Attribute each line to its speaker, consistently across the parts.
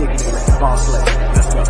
Speaker 1: kicking it, boss lady. Let's go.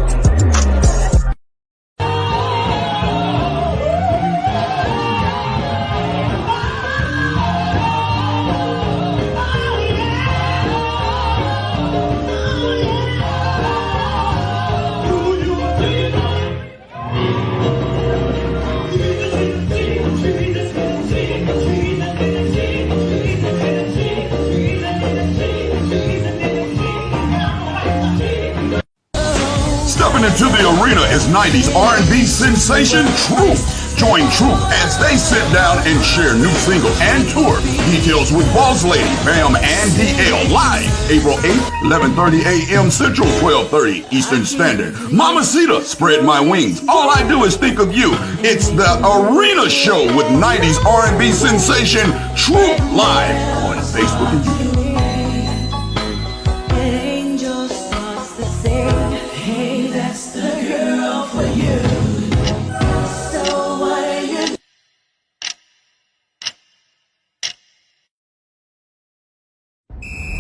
Speaker 2: Stepping into the arena is 90s R&B sensation Truth. Join Truth as they sit down and share new single and tour. Details with Boss Lady, Bam, and DL live April 8th, 11:30 a.m. Central, 12:30 Eastern Standard. Mamacita, Spread My Wings. All I do is think of you. It's the arena show with 90s R&B sensation Truth live on Facebook and YouTube.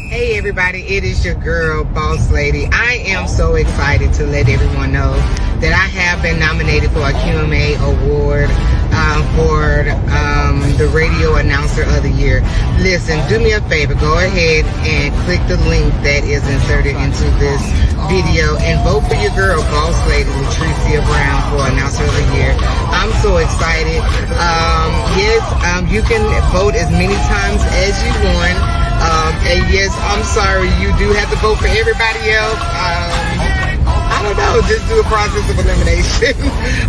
Speaker 3: Hey everybody, it is your girl, Boss Lady. I am so excited to let everyone know that I have been nominated for a QMA award for the Radio Announcer of the Year. Listen, do me a favor, go ahead and click the link that is inserted into this video and vote for your girl, Boss Lady Latricia Brown, for Announcer of the Year. I'm so excited. Yes, you can vote as many times as you want. And yes, I'm sorry, you do have to vote for everybody else. I don't know, just do a process of elimination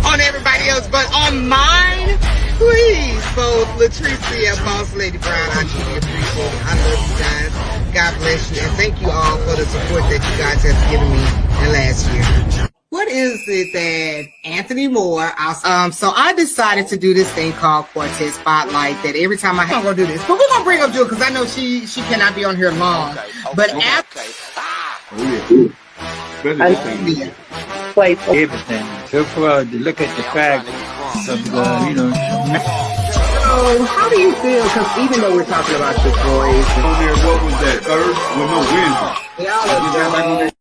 Speaker 3: on everybody else. But on mine, please vote Latricia Boss Lady Brown. I truly appreciate it. I love you guys. God bless you. And thank you all for the support that you guys have given me in last year. What is it that Anthony Moore, so I decided to do this thing called Quartet Spotlight, that every time I'm going to do this, but we're going to bring up Jill because I know she cannot be on here long. But after...
Speaker 4: Play everything. So far, to look at the fact of the,
Speaker 1: So, how do you feel? Because even though we're talking about your boys,
Speaker 2: What was that? Third with no wins.
Speaker 1: they all are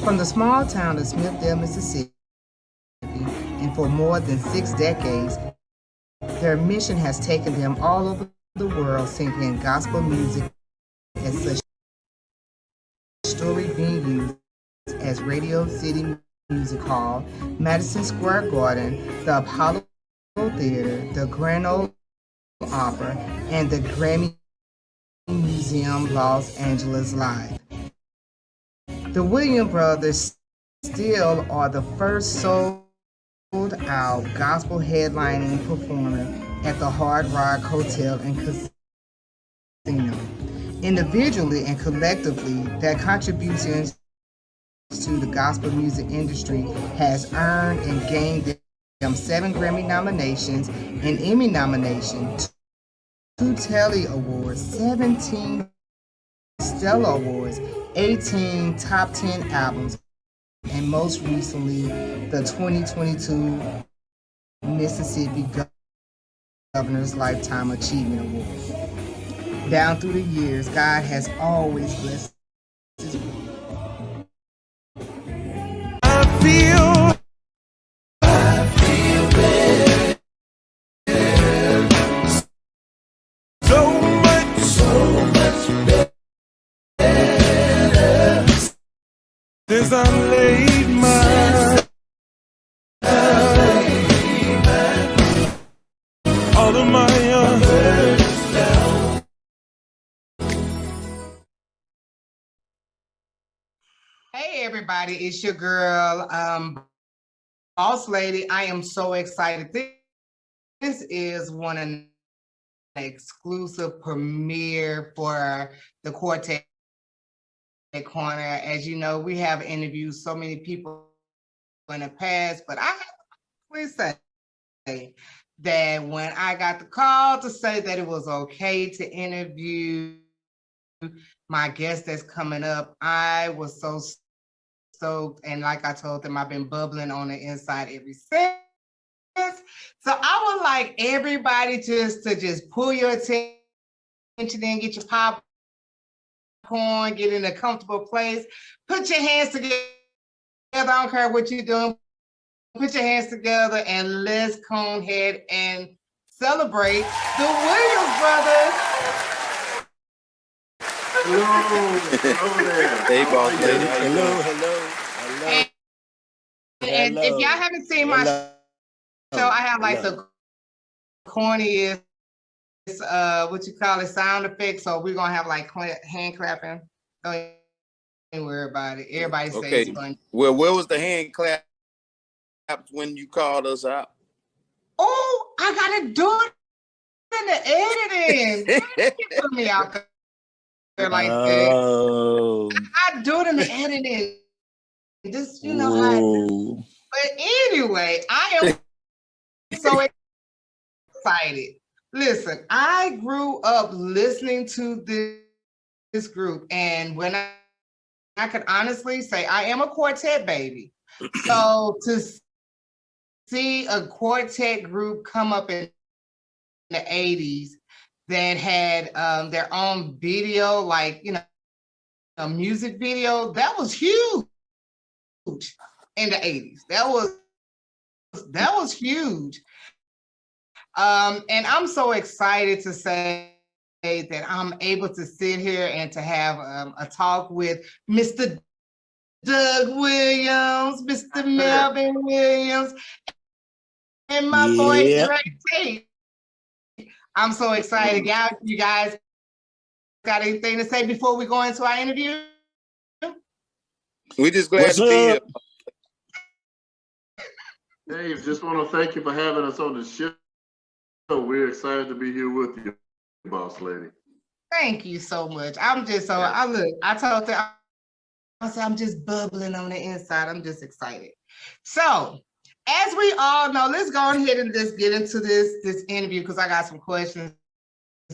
Speaker 3: From the small town of Smithville, Mississippi, and for more than 6 decades, their mission has taken them all over the world singing gospel music at such storied venues as Radio City Music Hall, Madison Square Garden, the Apollo Theater, the Grand Ole Opera, and the Grammy Museum Los Angeles Live. The Williams brothers still are the first sold-out gospel headlining performer at the Hard Rock Hotel and Casino. Individually and collectively, their contributions to the gospel music industry has earned and gained them 7 Grammy nominations, an Emmy nomination, 2 Telly Awards, 17 Stellar Awards, 18 top 10 albums, and most recently, the 2022 Mississippi Governor's Lifetime Achievement Award. Down through the years, God has always blessed his people.
Speaker 5: I feel so much better. Since I laid my all of my burdens down.
Speaker 3: Hey everybody, it's your girl, Boss Lady. I am so excited. this is one of the exclusive premiere for the Quartet Corner. As you know, we have interviewed so many people in the past, but I have to say that when I got the call to say that it was okay to interview my guest that's coming up, I was so stoked. And like I told them, I've been bubbling on the inside ever since. So I would like everybody just to pull your attention in, get your popcorn, get in a comfortable place, put your hands together. I don't care what you're doing. Put your hands together and let's come ahead and celebrate the Williams brothers.
Speaker 6: Hello there.
Speaker 7: Hey, boss lady.
Speaker 3: Hello. And if y'all haven't seen my show, I have like the corniest, what you call it, sound effects. So we're gonna have like hand clapping. Don't even worry about it. Everybody says it's fun.
Speaker 7: Well, where was the hand clap when you called us out?
Speaker 3: Oh, I gotta do it in the editing. Put me out there like that. I do it in the editing. Just how I do. But anyway, I am so excited. Listen, I grew up listening to this group, and when I could honestly say I am a Quartet baby. So to see a Quartet group come up in the 80s that had their own video, like, a music video, that was huge in the 80s. That was huge. And I'm so excited to say that I'm able to sit here and to have a talk with Mr. Doug Williams, Mr. Melvin Williams, and my boy Dre Tate. I'm so excited. You guys got anything to say before we go into our interview?
Speaker 7: We just glad to be here.
Speaker 6: Dave, just want to thank you for having us on the show. We're excited to be here with you, boss lady.
Speaker 3: Thank you so much. I'm just so I told them, I said I'm just bubbling on the inside. I'm just excited. So, as we all know, let's go ahead and just get into this interview, because I got some questions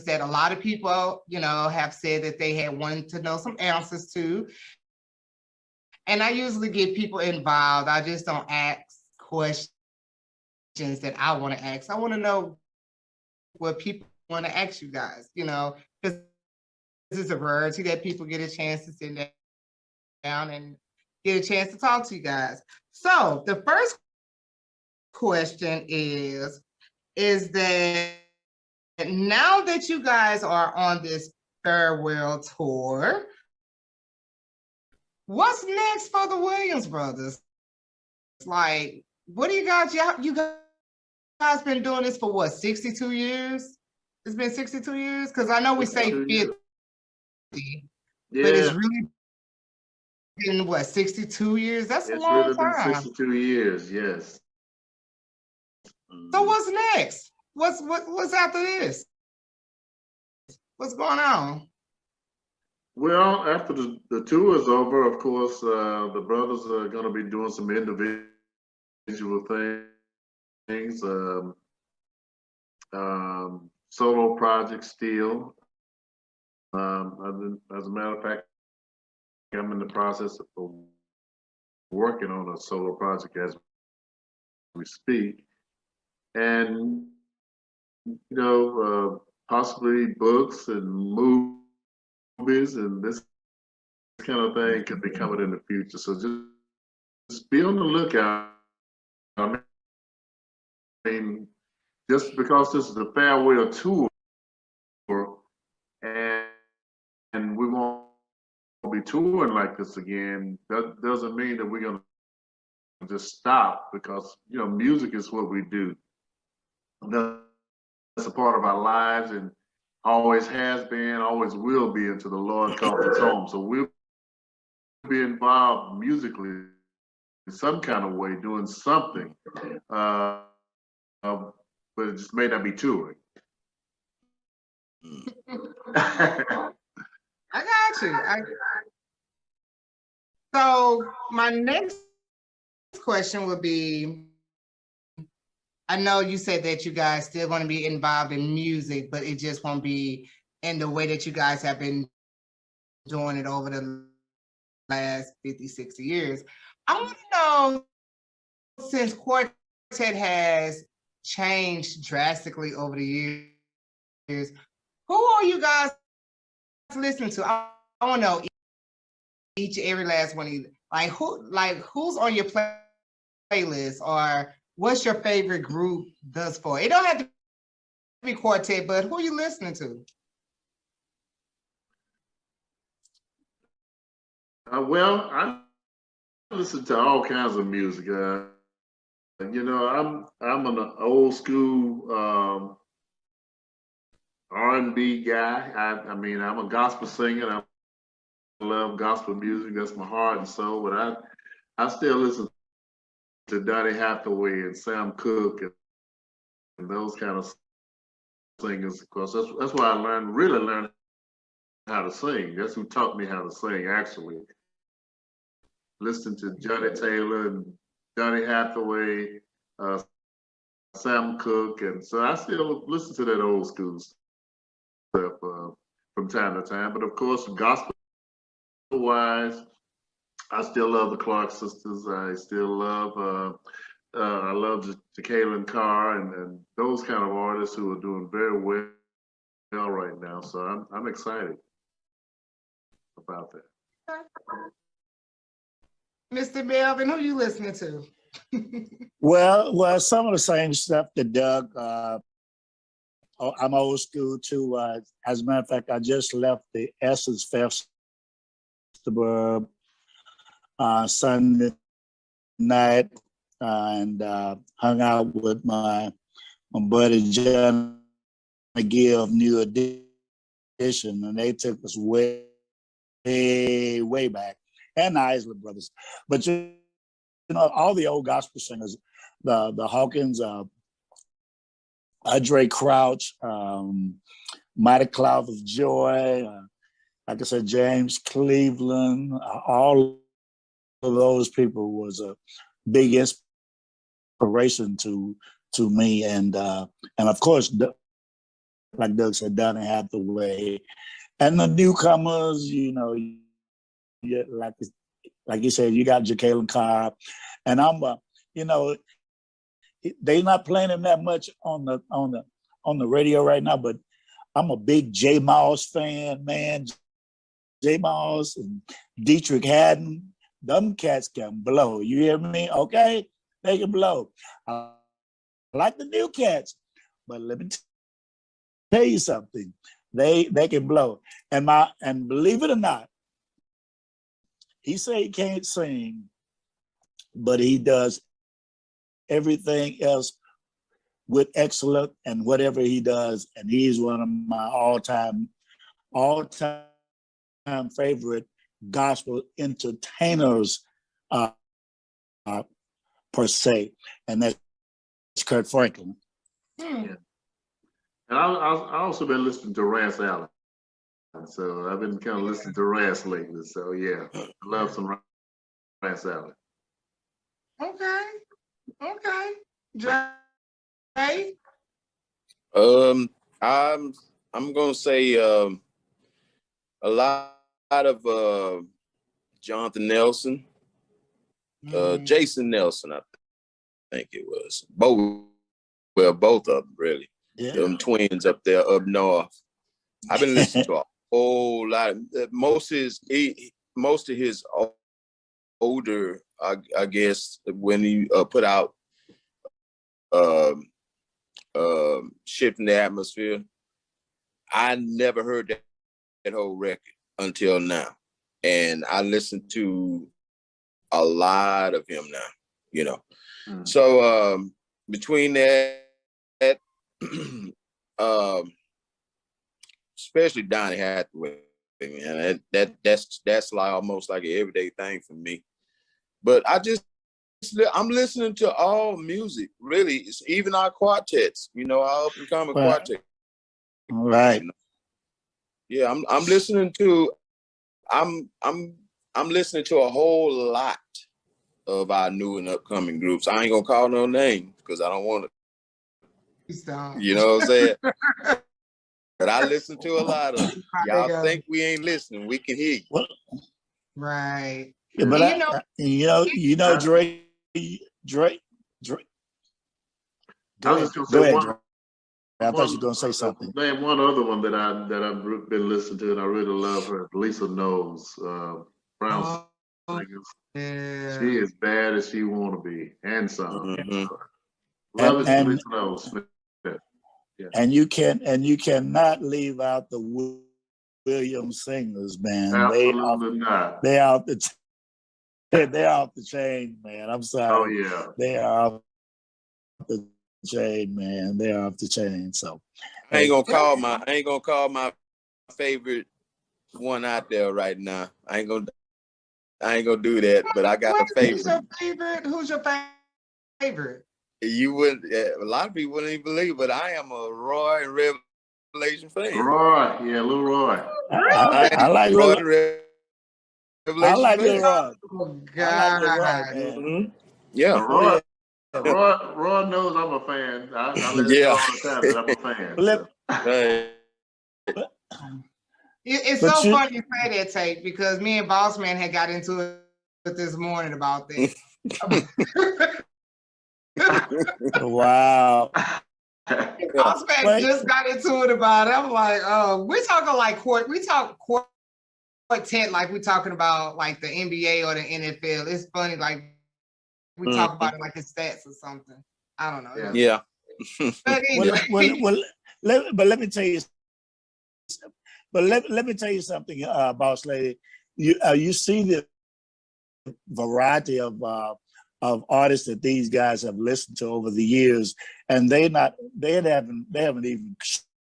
Speaker 3: that a lot of people, have said that they had wanted to know some answers to. And I usually get people involved. I just don't ask questions that I want to ask. I want to know what people want to ask you guys, because this is a rarity that people get a chance to sit down and get a chance to talk to you guys. So the first question is that now that you guys are on this farewell tour, what's next for the Williams brothers? Like, what do you guys, you guys been doing this for what, 62 years? It's been 62 years? Because I know we say 50, but it's really been what, 62 years? That's a long time.
Speaker 6: It's really been 62 years, yes.
Speaker 3: So what's next? What's after this? What's going on?
Speaker 6: Well, after the tour is over, of course, the brothers are going to be doing some individual things, solo projects still. As a matter of fact, I'm in the process of working on a solo project as we speak. And, possibly books and movies and this kind of thing could be coming in the future. So just be on the lookout. I mean, just because this is a farewell tour and we won't be touring like this again, that doesn't mean that we're going to just stop, because, music is what we do. That's a part of our lives, and always has been, always will be until the Lord calls us home. So we'll be involved musically in some kind of way, doing something. but it just may not be touring.
Speaker 3: I got you. So my next question would be, I know you said that you guys still going to be involved in music, but it just won't be in the way that you guys have been doing it over the last 50, 60 years. I want to know, since Quartet has changed drastically over the years, who are you guys listening to? I want to know every last one. Who's on your playlist, or what's your favorite group thus far? It don't have to be Quartet, but who are you listening to?
Speaker 6: Well, I listen to all kinds of music. You know, I'm an old school R&B guy. I mean, I'm a gospel singer. I love gospel music. That's my heart and soul. But I still listen to Donny Hathaway and Sam Cooke and those kind of singers. Of course, that's why I really learned how to sing. That's who taught me how to sing, actually. Listening to Johnny Taylor and Donny Hathaway, Sam Cooke, and so I still listen to that old school stuff from time to time. But of course, gospel-wise, I still love the Clark sisters. I still love I love Jacqueline Carr and those kind of artists who are doing very well right now. So I'm excited about that.
Speaker 3: Mr. Melvin, who you listening to?
Speaker 8: Well, some of the same stuff that Doug. I'm old school too. As a matter of fact, I just left the Essence Festival Sunday night and hung out with my buddy John McGill of New Edition, and they took us way back, and the Isley Brothers. But you know, all the old gospel singers, the Hawkins, Andre Crouch, Mighty Cloud of Joy, like I said, James Cleveland, all of those people was a big inspiration to me, and of course, like Doug said, Donny Hathaway, and the newcomers. You know, like you said, you got Jacqueline Carr, and I'm you know, they're not playing him that much on the radio right now, but I'm a big J Moss fan, man. J Moss and Dietrich Haddon, them cats can blow. You hear me? Okay, they can blow. I like the new cats, but let me tell you something. They can blow. And believe it or not, he say he can't sing, but he does everything else with excellence and whatever he does. And he's one of my all-time favorite gospel entertainers per se. And that's Kurt Franklin.
Speaker 6: Yeah. And I also been listening to Rance Allen. So I've been kind of listening to Rance lately. So yeah, I love some Rance Allen.
Speaker 3: Okay. Jay?
Speaker 7: I'm gonna say a lot of Jonathan Nelson, Jason Nelson, I think it was. Both of them really.
Speaker 8: Yeah.
Speaker 7: Them twins up there up north. I've been listening to a whole lot of most of his older, I guess, when he put out Shifting the Atmosphere. I never heard that whole record until now. And I listen to a lot of him now, you know. So between that especially Donny Hathaway, man, that's like almost like an everyday thing for me. But I just I'm listening to all music, really. It's even our quartets, our up and coming quartet.
Speaker 8: Right.
Speaker 7: Yeah, I'm listening to I'm listening to a whole lot of our new and upcoming groups. I ain't gonna call no names because I don't want to. You know what I'm saying? But I listen to a lot of them. Y'all think we ain't listening? We can hear you.
Speaker 8: Well,
Speaker 3: right.
Speaker 8: Yeah, but Drake.
Speaker 6: I was just gonna say
Speaker 8: ahead, Drake. I thought you were gonna say something.
Speaker 6: Name one other one that I've been listening to, and I really love her. Lisa Knowles, Brown singers.
Speaker 3: Yeah.
Speaker 6: She is bad as she want to be, and some.
Speaker 8: Love
Speaker 6: it, Lisa Knowles.
Speaker 8: Yeah. And you cannot leave out the Williams singers, man.
Speaker 6: Absolutely not.
Speaker 8: They're off the chain, man. I'm sorry.
Speaker 6: Oh yeah.
Speaker 8: They are off the chain, man. They're off the chain. So
Speaker 7: I ain't gonna call my favorite one out there right now. I ain't gonna do that, but I got a favorite.
Speaker 3: Who's your favorite?
Speaker 7: You wouldn't. A lot of people wouldn't even believe, but I am a Roy and Revelation fan.
Speaker 6: Roy, yeah, Little Roy.
Speaker 8: I like Roy. I like Little Roy.
Speaker 3: Oh God.
Speaker 7: Mm-hmm. Yeah,
Speaker 6: Roy knows I'm a fan. I let him know all the time that I'm a fan.
Speaker 3: It's so funny you say that, Tate, because me and Boss Man had got into it this morning about this.
Speaker 8: Wow.
Speaker 3: Boss Man just got into it about it. I'm like, oh, we're talking like quartet, like we're talking about like the NBA or the NFL. It's funny, like we talk about it like it's stats or something. I don't know.
Speaker 7: Yeah.
Speaker 3: But anyway.
Speaker 8: Let me tell you. But let me tell you something, Boss Lady. You see the variety of artists that these guys have listened to over the years, and they haven't even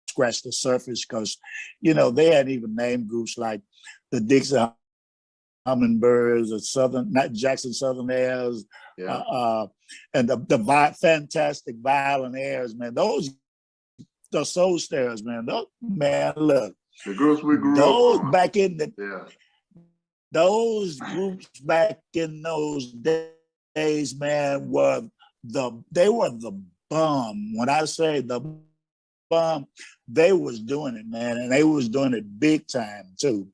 Speaker 8: scratched the surface, because they hadn't even named groups like the Dixie Hummingbirds or Jackson Southern Airs, and the fantastic Violent Airs, man. The Soul Stairs, man. Look.
Speaker 6: The groups we grew up on.
Speaker 8: Back in those groups back in those days, man, were the bomb. When I say the bomb, they was doing it, man, and they was doing it big time too.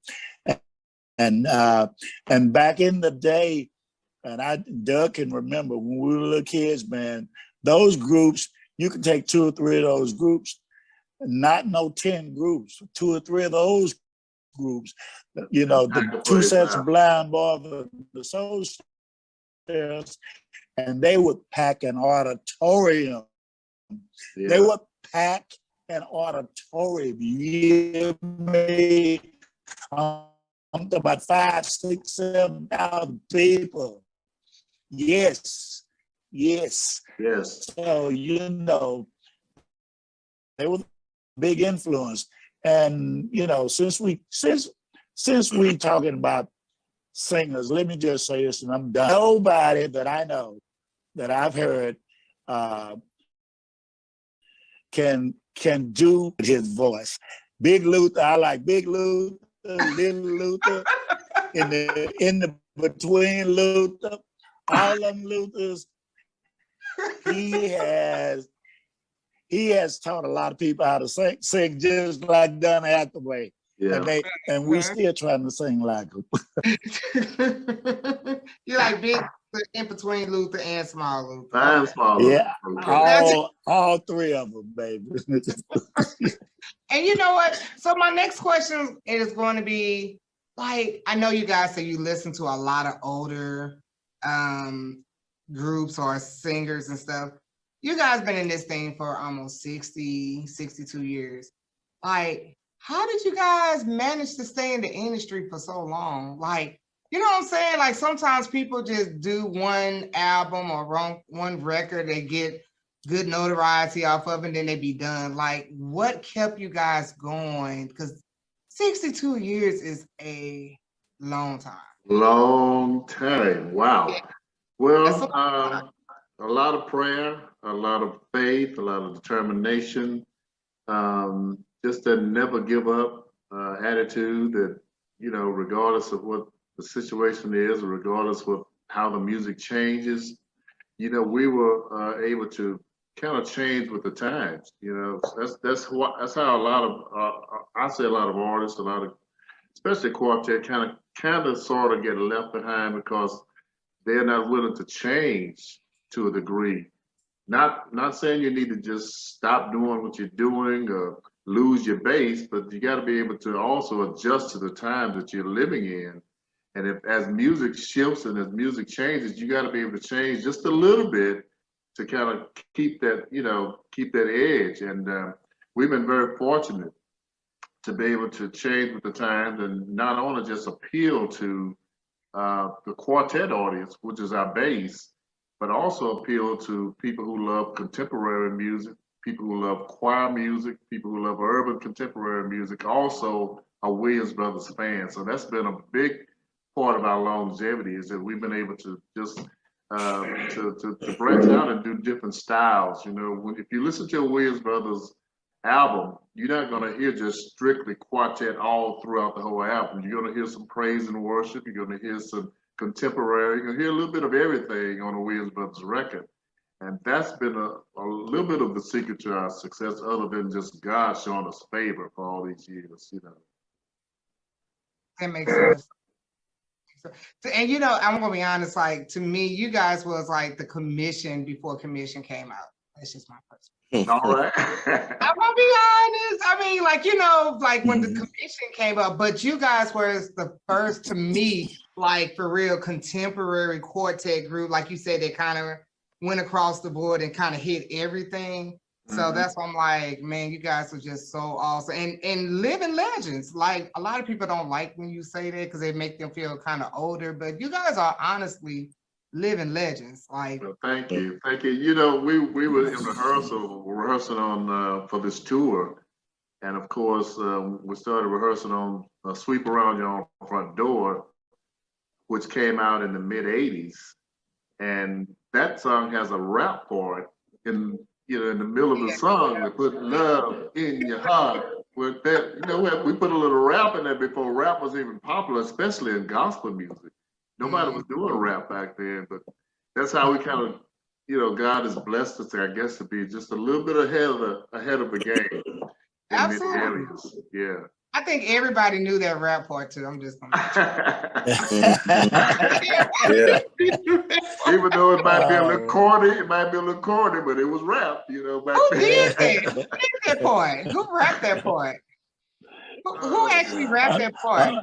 Speaker 8: And back in the day, and Doug can remember when we were little kids, man, those groups, you could take 2 or 3 of those groups, not 10 groups, 2 or 3 of those groups, the 2 sets of Blind Boy, the Soul Stairs, and they would pack an auditorium. Yeah. They would pack an auditorium. You may come to about 5, 6, 7,000 people. Yes. So they were big influence, and since we talking about singers, let me just say this, and I'm done. Nobody that I know that I've heard can do his voice. Big Luther, I like Big Luther, Little Luther, in the between Luther, all them Luthers. He has taught a lot of people how to sing just like Don Hathaway. Yeah. And we still trying to sing like him.
Speaker 3: You like Big in between Luther and Small Luther.
Speaker 6: And Small Luther.
Speaker 8: Yeah, all 3 of them, baby.
Speaker 3: And you know what? So my next question is going to be, like, I know you guys say you listen to a lot of older groups or singers and stuff. You guys been in this thing for almost 60, 62 years. Like, how did you guys manage to stay in the industry for so long? Like, you know what I'm saying? Like, sometimes people just do one album or one record, they get good notoriety off of it, and then they be done. Like, what kept you guys going? Because 62 years is a long time.
Speaker 6: Long time. Wow. Well, a lot of prayer, a lot of faith, a lot of determination, just a never give up attitude that, you know, regardless of what the situation is, or regardless of how the music changes, you know, we were able to kind of change with the times. You know, that's how a lot of I say a lot of artists, a lot of especially Quartet kind of sort of get left behind because they're not willing to change to a degree. Not saying you need to just stop doing what you're doing or lose your base, but you got to be able to also adjust to the times that you're living in. And if as music shifts and as music changes, you got to be able to change just a little bit to kind of keep that, you know, keep that edge. And we've been very fortunate to be able to change with the times and not only just appeal to the quartet audience, which is our base, but also appeal to people who love contemporary music, people who love choir music, people who love urban contemporary music, also are Williams Brothers fans. So that's been a big part of our longevity, is that we've been able to just to branch out and do different styles. You know, if you listen to a Williams Brothers album, you're not going to hear just strictly quartet all throughout the whole album. You're going to hear some praise and worship. You're going to hear some contemporary. You're going to hear a little bit of everything on a Williams Brothers record. And that's been a little bit of the secret to our success, other than just God showing us favor for all these years, you know.
Speaker 3: That makes sense. And you know, I'm gonna be honest, like to me, you guys was like the commission before commission came out. That's just my personal.
Speaker 6: All right.
Speaker 3: I'm gonna be honest. I mean, like, you know, like when the commission came up, but you guys was the first to me, like for real contemporary quartet group. Like you said, they kind of went across the board and kind of hit everything. So that's why I'm like, man, you guys are just so awesome. And living legends. Like a lot of people don't like when you say that because they make them feel kind of older, but you guys are honestly living legends. Like,
Speaker 6: well, thank you. You know, we were in rehearsing on for this tour, and of course we started rehearsing on "Sweep Around Your Front Door," which came out in the mid '80s, and that song has a rap part in. You know, in the middle of the song, we put love in your heart. With that, you know, we put a little rap in there before rap was even popular, especially in gospel music. Nobody was doing rap back then, but that's how we kind of, you know, God has blessed us, I guess, to be just a little bit ahead of the game in many areas. Yeah.
Speaker 3: I think everybody knew that rap part too. I'm just gonna
Speaker 6: yeah. Even though it might be a little corny, but it was rap, you know.
Speaker 3: Who did that? Who did that part? Who rapped that part? Who actually rapped that part?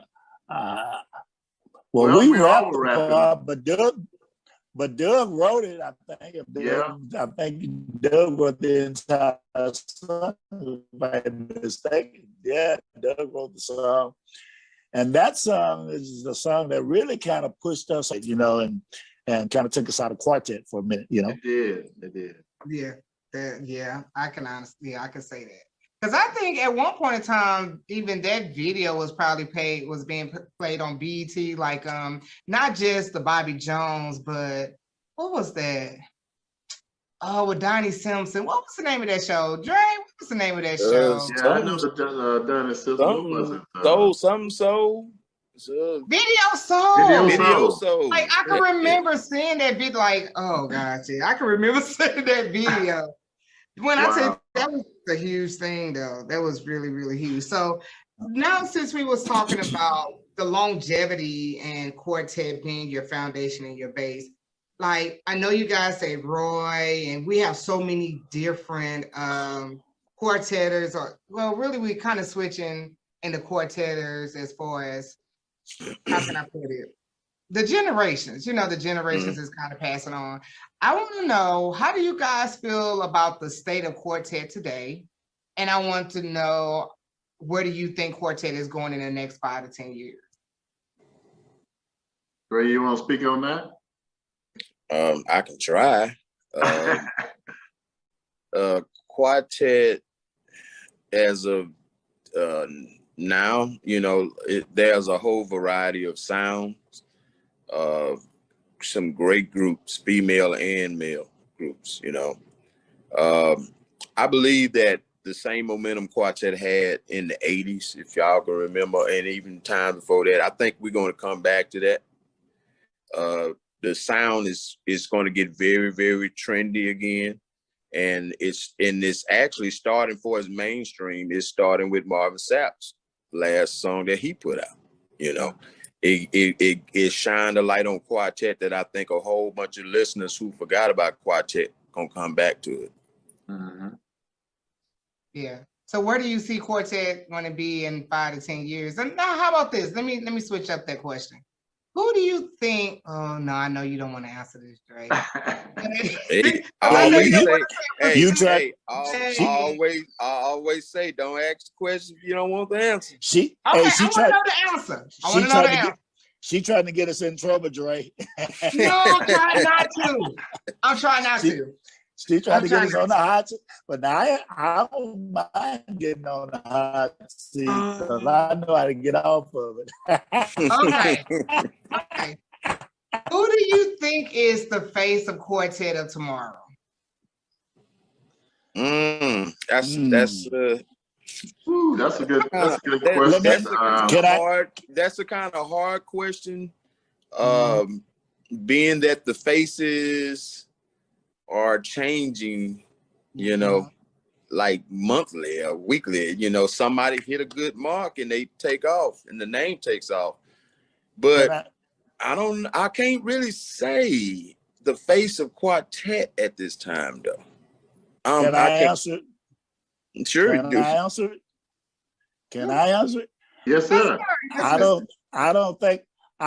Speaker 8: Well, we rapped the part, but Doug wrote it, I think. I think Doug wrote the entire song, if I'm mistaken. Yeah, Doug wrote the song. And that song is the song that really kind of pushed us, you know, and kind of took us out of quartet for a minute, you know.
Speaker 6: It did.
Speaker 3: Yeah, I can say that. Because I think at one point in time, even that video was probably being played on BET, like not just the Bobby Jones, but what was that? Oh, with Donnie Simpson. What was the name of that show? Dre, what was the name of that show?
Speaker 6: Yeah, I know the Donnie Simpson. What was it?
Speaker 7: Soul.
Speaker 3: Video Soul. Like I can remember seeing that video. Like, oh gosh, yeah, I can remember seeing that video. When I said that was a huge thing, though, that was really, really huge. So now, since we was talking about the longevity and quartet being your foundation and your base, like I know you guys say Roy, and we have so many different quartetters. Or well, really, we kind of switching into quartetters as far as how can I put it? The generations, you know, the generations is kind of passing on. I want to know, how do you guys feel about the state of quartet today? And I want to know, where do you think quartet is going in the next 5 to 10 years?
Speaker 6: Ray, you want to speak on that?
Speaker 7: I can try. Quartet, as of now, you know, there's a whole variety of sounds. some great groups, female and male groups, you know. I believe that the same momentum Quartet had in the 80s, if y'all can remember, and even time before that, I think we're going to come back to that. The sound is going to get very, very trendy again. And it's actually starting for its mainstream. It's starting with Marvin Sapp's last song that he put out. You know, it shined a light on Quartet that I think a whole bunch of listeners who forgot about Quartet gonna come back to it.
Speaker 6: Mm-hmm.
Speaker 3: Yeah. So where do you see Quartet going to be in 5 to 10 years? And now, how about this? Let me switch up that question. Who do you think? Oh no, I know you don't want to answer this, Dre.
Speaker 7: Hey, I always say, don't ask the question if you don't want the answer.
Speaker 3: I want to know the answer. I want to know the answer.
Speaker 8: She trying to get us in trouble, Dre.
Speaker 3: No, I'm trying not to. I'm trying not to.
Speaker 8: She trying to get us on the hot seat, but now I don't mind getting on the hot seat because I know how to get off of it.
Speaker 3: Okay. Who do you think is the face of Quartet of tomorrow?
Speaker 6: That's a good question.
Speaker 7: That's a kind of hard question. Being that the faces are changing, you know, like monthly or weekly, you know, somebody hit a good mark and they take off and the name takes off. But I can't really say the face of Quartet at this time though.
Speaker 8: Can I answer it?
Speaker 7: Sure.
Speaker 8: Can I answer it? Can I answer it?
Speaker 6: Yes, sir.
Speaker 8: I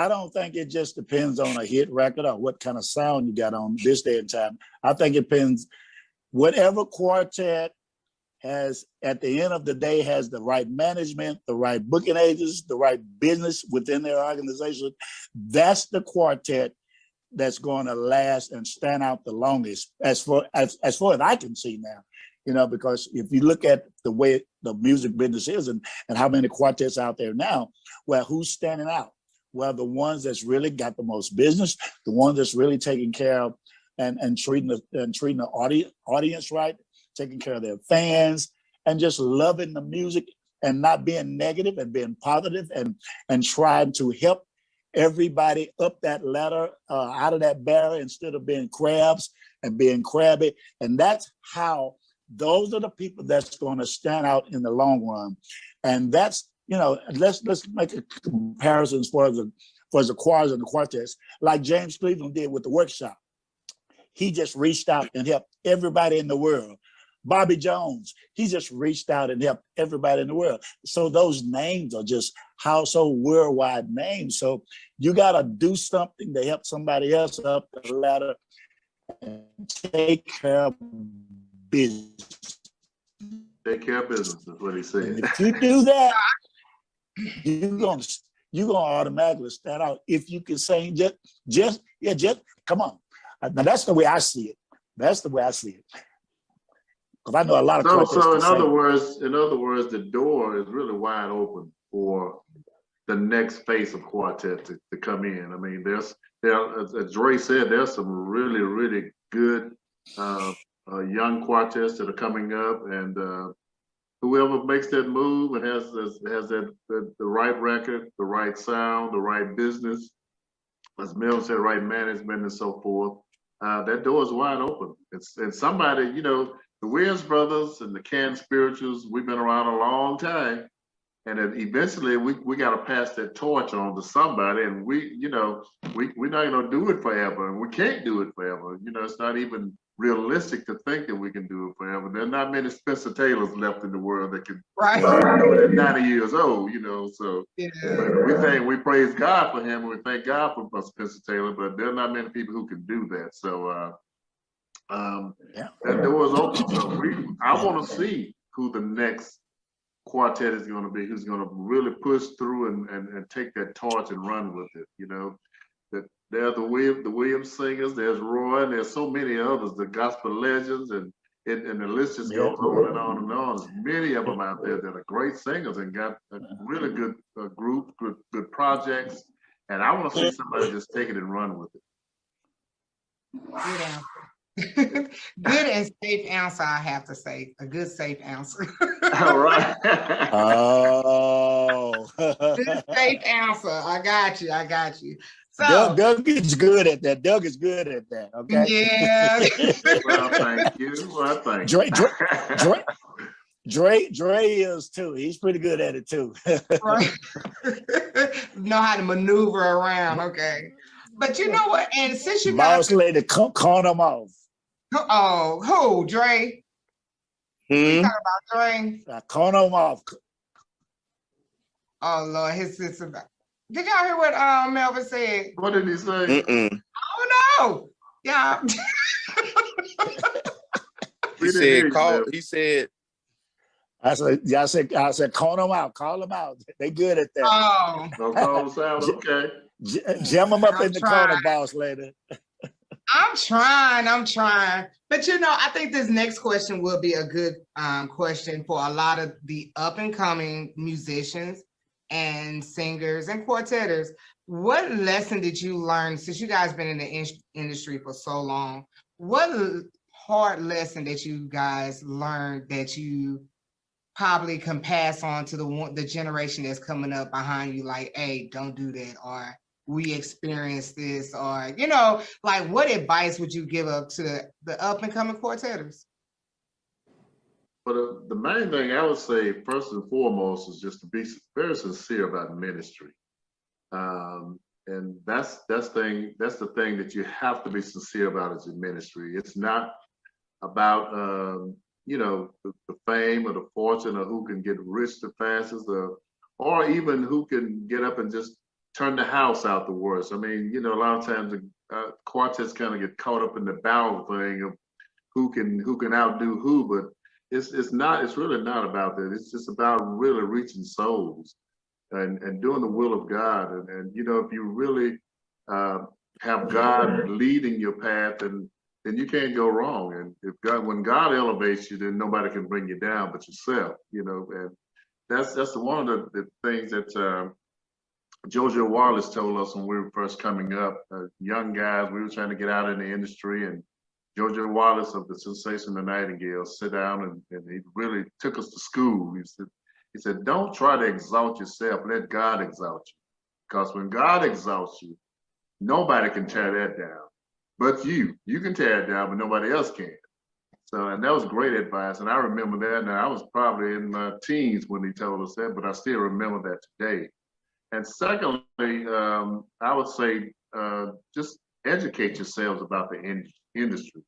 Speaker 8: don't think it just depends on a hit record or what kind of sound you got on this day and time. I think it depends, whatever Quartet has at the end of the day has the right management, the right booking agents, the right business within their organization. That's the Quartet that's going to last and stand out the longest as far as I can see now. You know, because if you look at the way the music business is and how many quartets out there now, well, who's standing out? Well, the ones that's really got the most business, the ones that's really taking care of and treating the audience right, taking care of their fans, and just loving the music and not being negative and being positive and trying to help everybody up that ladder, out of that barrel instead of being crabs and being crabby. And that's how those are the people that's going to stand out in the long run. And that's, you know, let's make a comparison as far as the choirs and the quartets, like James Cleveland did with the workshop. He just reached out and helped everybody in the world. Bobby Jones, he just reached out and helped everybody in the world. So those names are just household worldwide names. So you got to do something to help somebody else up the ladder and take care of business.
Speaker 6: Take care of business is what he said.
Speaker 8: And if you do that, you're gonna automatically stand out. If you can sing, just come on. Now that's the way I see it. That's the way I see it. Because I know a lot of
Speaker 6: so in other words, the door is really wide open for the next phase of Quartet to come in. I mean, as Dre said, there's some really, really good young quartets that are coming up, and whoever makes that move and has the right record, the right sound, the right business, as Mel said, right management and so forth, that door is wide open. And somebody, you know, the Williams brothers and the Can Spirituals, we've been around a long time. And then eventually we got to pass that torch on to somebody, and we're not going to do it forever, and we can't do it forever. You know, it's not even realistic to think that we can do it forever. There are not many Spencer Taylors left in the world that can do it at 90 years old, you know. So we praise God for him, and we thank God for Spencer Taylor, but there are not many people who can do that. So that door is open. So I want to see who the next Quartet is going to be, who's going to really push through and take that torch and run with it. You know, that there are the Williams singers, there's Roy, and there's so many others, the gospel legends, and the list just goes on and on and on. There's many of them out there that are great singers and got a really good group, good projects. And I want to see somebody just take it and run with it.
Speaker 3: Good answer. Good and safe answer, I have to say. A good, safe answer.
Speaker 6: All right.
Speaker 8: Oh.
Speaker 3: Good, safe answer. I got you. I got you. So,
Speaker 8: Doug is good at that. Doug is good at that. Okay.
Speaker 3: yeah.
Speaker 6: Well, thank you. Well, thank you.
Speaker 8: Dre is too. He's pretty good at it too.
Speaker 3: Right. Know how to maneuver around. Okay. But you know what? And since you
Speaker 8: Boss
Speaker 3: guys,
Speaker 8: lady, con him off.
Speaker 3: oh, who? Dre? You talking about Dre?
Speaker 8: Con him off.
Speaker 3: Oh Lord, his sister. Did y'all hear what Melvin said?
Speaker 6: What did he say?
Speaker 3: Oh no. Yeah.
Speaker 7: He said, call, he said,
Speaker 8: I said, con him out. Call him out. They good at that.
Speaker 3: Oh.
Speaker 6: No call us out. Okay.
Speaker 8: Jam them up in the
Speaker 3: trying.
Speaker 8: corner, boss lady.
Speaker 3: I'm trying. But you know, I think this next question will be a good question for a lot of the up and coming musicians and singers and quartetters. What lesson did you learn since you guys been in the industry for so long? What hard lesson that you guys learned that you probably can pass on to the generation that's coming up behind you? Like, hey, don't do that, or we experienced this, or you know, like what advice would you give up to the up and coming quartetters?
Speaker 6: But the main thing I would say, first and foremost, is just to be very sincere about ministry. And that's the thing that you have to be sincere about is your ministry. It's not about you know, the fame or the fortune or who can get rich the fastest, or even who can get up and just turn the house out the worst. I mean, you know, a lot of times the quartets kind of get caught up in the battle thing of who can outdo who, but it's really not about that. It's just about really reaching souls and doing the will of God. And you know, if you really have God leading your path, and then you can't go wrong. And when God elevates you, then nobody can bring you down but yourself, you know. And that's one of the things that Jojo Wallace told us when we were first coming up, young guys. We were trying to get out in the industry, and Jojo Wallace of the Sensation the Nightingale sit down and he really took us to school. He said, don't try to exalt yourself, let God exalt you. Because when God exalts you, nobody can tear that down. But you can tear it down, but nobody else can. So, and that was great advice. And I remember that. Now, I was probably in my teens when he told us that, but I still remember that today. And secondly, I would say just educate yourselves about the industry.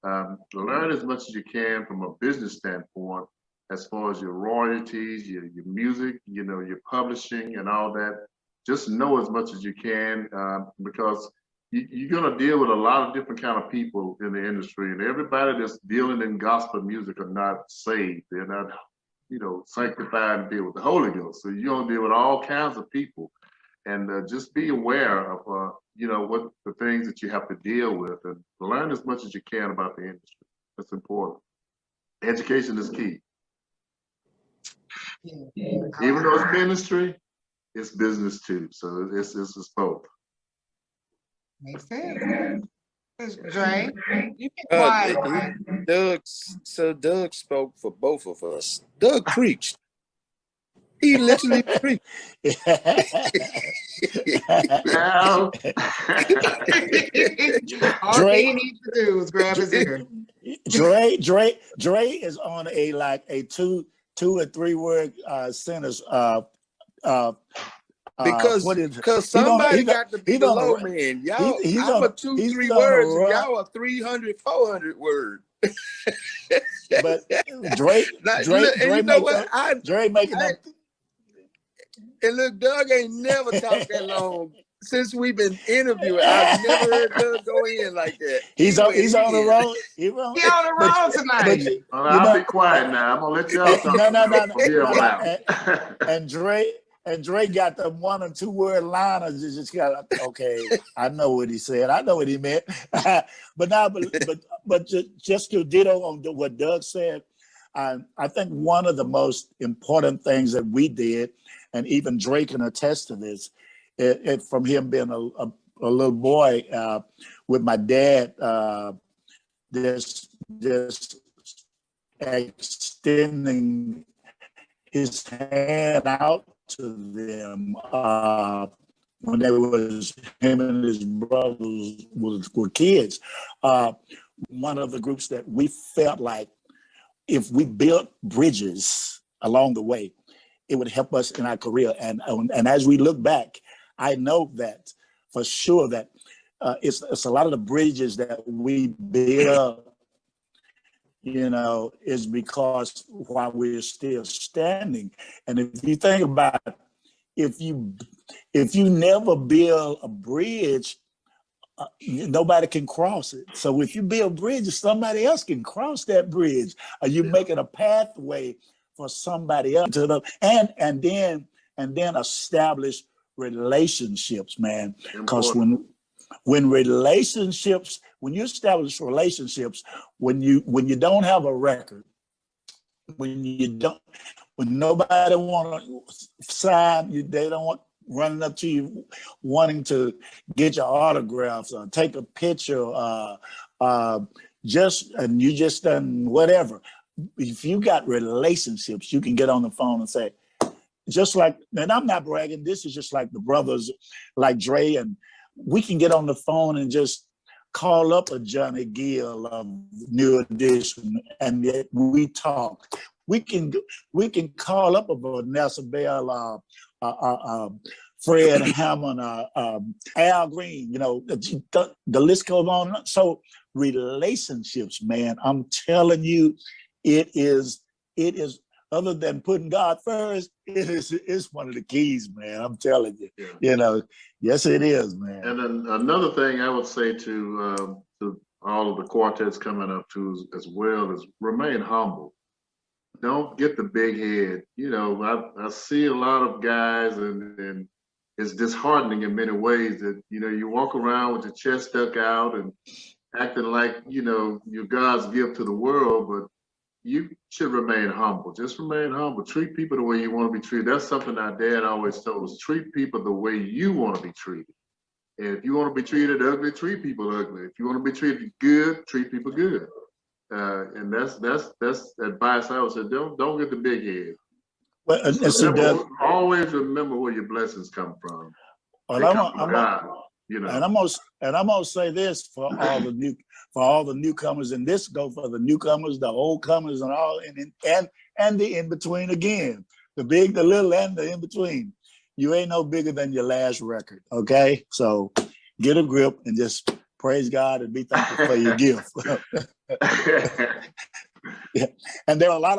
Speaker 6: Learn as much as you can from a business standpoint, as far as your royalties, your music, you know, your publishing and all that. Just know as much as you can, because you're going to deal with a lot of different kind of people in the industry, and everybody that's dealing in gospel music are not saved. They're not, you know, sanctified and deal with the Holy Ghost. So you're going to deal with all kinds of people, and just be aware of, you know, what the things that you have to deal with, and learn as much as you can about the industry. That's important. Education is key. Even though it's ministry, it's business too. So it's both.
Speaker 3: Makes sense. Dre, you be quiet.
Speaker 7: Doug spoke for both of us. Doug preached. He literally preached.
Speaker 3: All he needs to do is grab his ear.
Speaker 8: Dre is on a two or 3 word sentence.
Speaker 7: Because somebody got to be the low man. Y'all, I'm a 2-3 words, and y'all are 300, 400 words.
Speaker 8: But Dre making that.
Speaker 7: And look, Doug ain't never talked that long since we've been interviewing. I've never heard Doug go in like that.
Speaker 8: He's on the road.
Speaker 3: He's on the road tonight.
Speaker 6: I'll be quiet now. I'm gonna let y'all talk.
Speaker 8: No. And Dre got the 1 or 2 word liners. Just got okay. I know what he said. I know what he meant. but just to ditto on what Doug said, I think one of the most important things that we did, and even Dre can attest to this, from him being a little boy, with my dad, just extending his hand out to them when they was, him and his brothers were kids. One of the groups that we felt like if we built bridges along the way, it would help us in our career. And as we look back, I know that for sure that it's a lot of the bridges that we build, is because while we're still standing. And if you think about it, if you never build a bridge, nobody can cross it. So if you build bridges, somebody else can cross that bridge. Are you making a pathway for somebody else to and then establish relationships, man? Because when you establish relationships, when you don't have a record, when nobody want to sign you, they don't want running up to you wanting to get your autographs or take a picture, and you just done whatever. If you got relationships, you can get on the phone and say, just like, and I'm not bragging, this is just like the brothers like Dre, and we can get on the phone and just call up a Johnny Gill of New Edition, and yet we talk. We can call up a Vanessa Bell, Fred Hammond, Al Green. The list goes on. So relationships, man, I'm telling you, it is. Other than putting God first, it's one of the keys, man. I'm telling you.
Speaker 6: Yeah.
Speaker 8: Yes, it is, man.
Speaker 6: And then another thing I would say to all of the quartets coming up to as well is remain humble. Don't get the big head. I see a lot of guys, and it's disheartening in many ways that you walk around with your chest stuck out and acting like you're God's gift to the world, but you should remain humble. Just remain humble. Treat people the way you want to be treated. That's something our dad always told us. Treat people the way you want to be treated. And if you want to be treated ugly, treat people ugly. If you want to be treated good, treat people good. And that's advice I would say. Don't get the big head.
Speaker 8: Well,
Speaker 6: always remember where your blessings come from.
Speaker 8: Well, And I'm gonna say this for all the newcomers, and this go for the newcomers, the old comers, and all, and the in between again, the big, the little, and the in between. You ain't no bigger than your last record, okay? So get a grip and just praise God and be thankful for your gift. Yeah. And there are a lot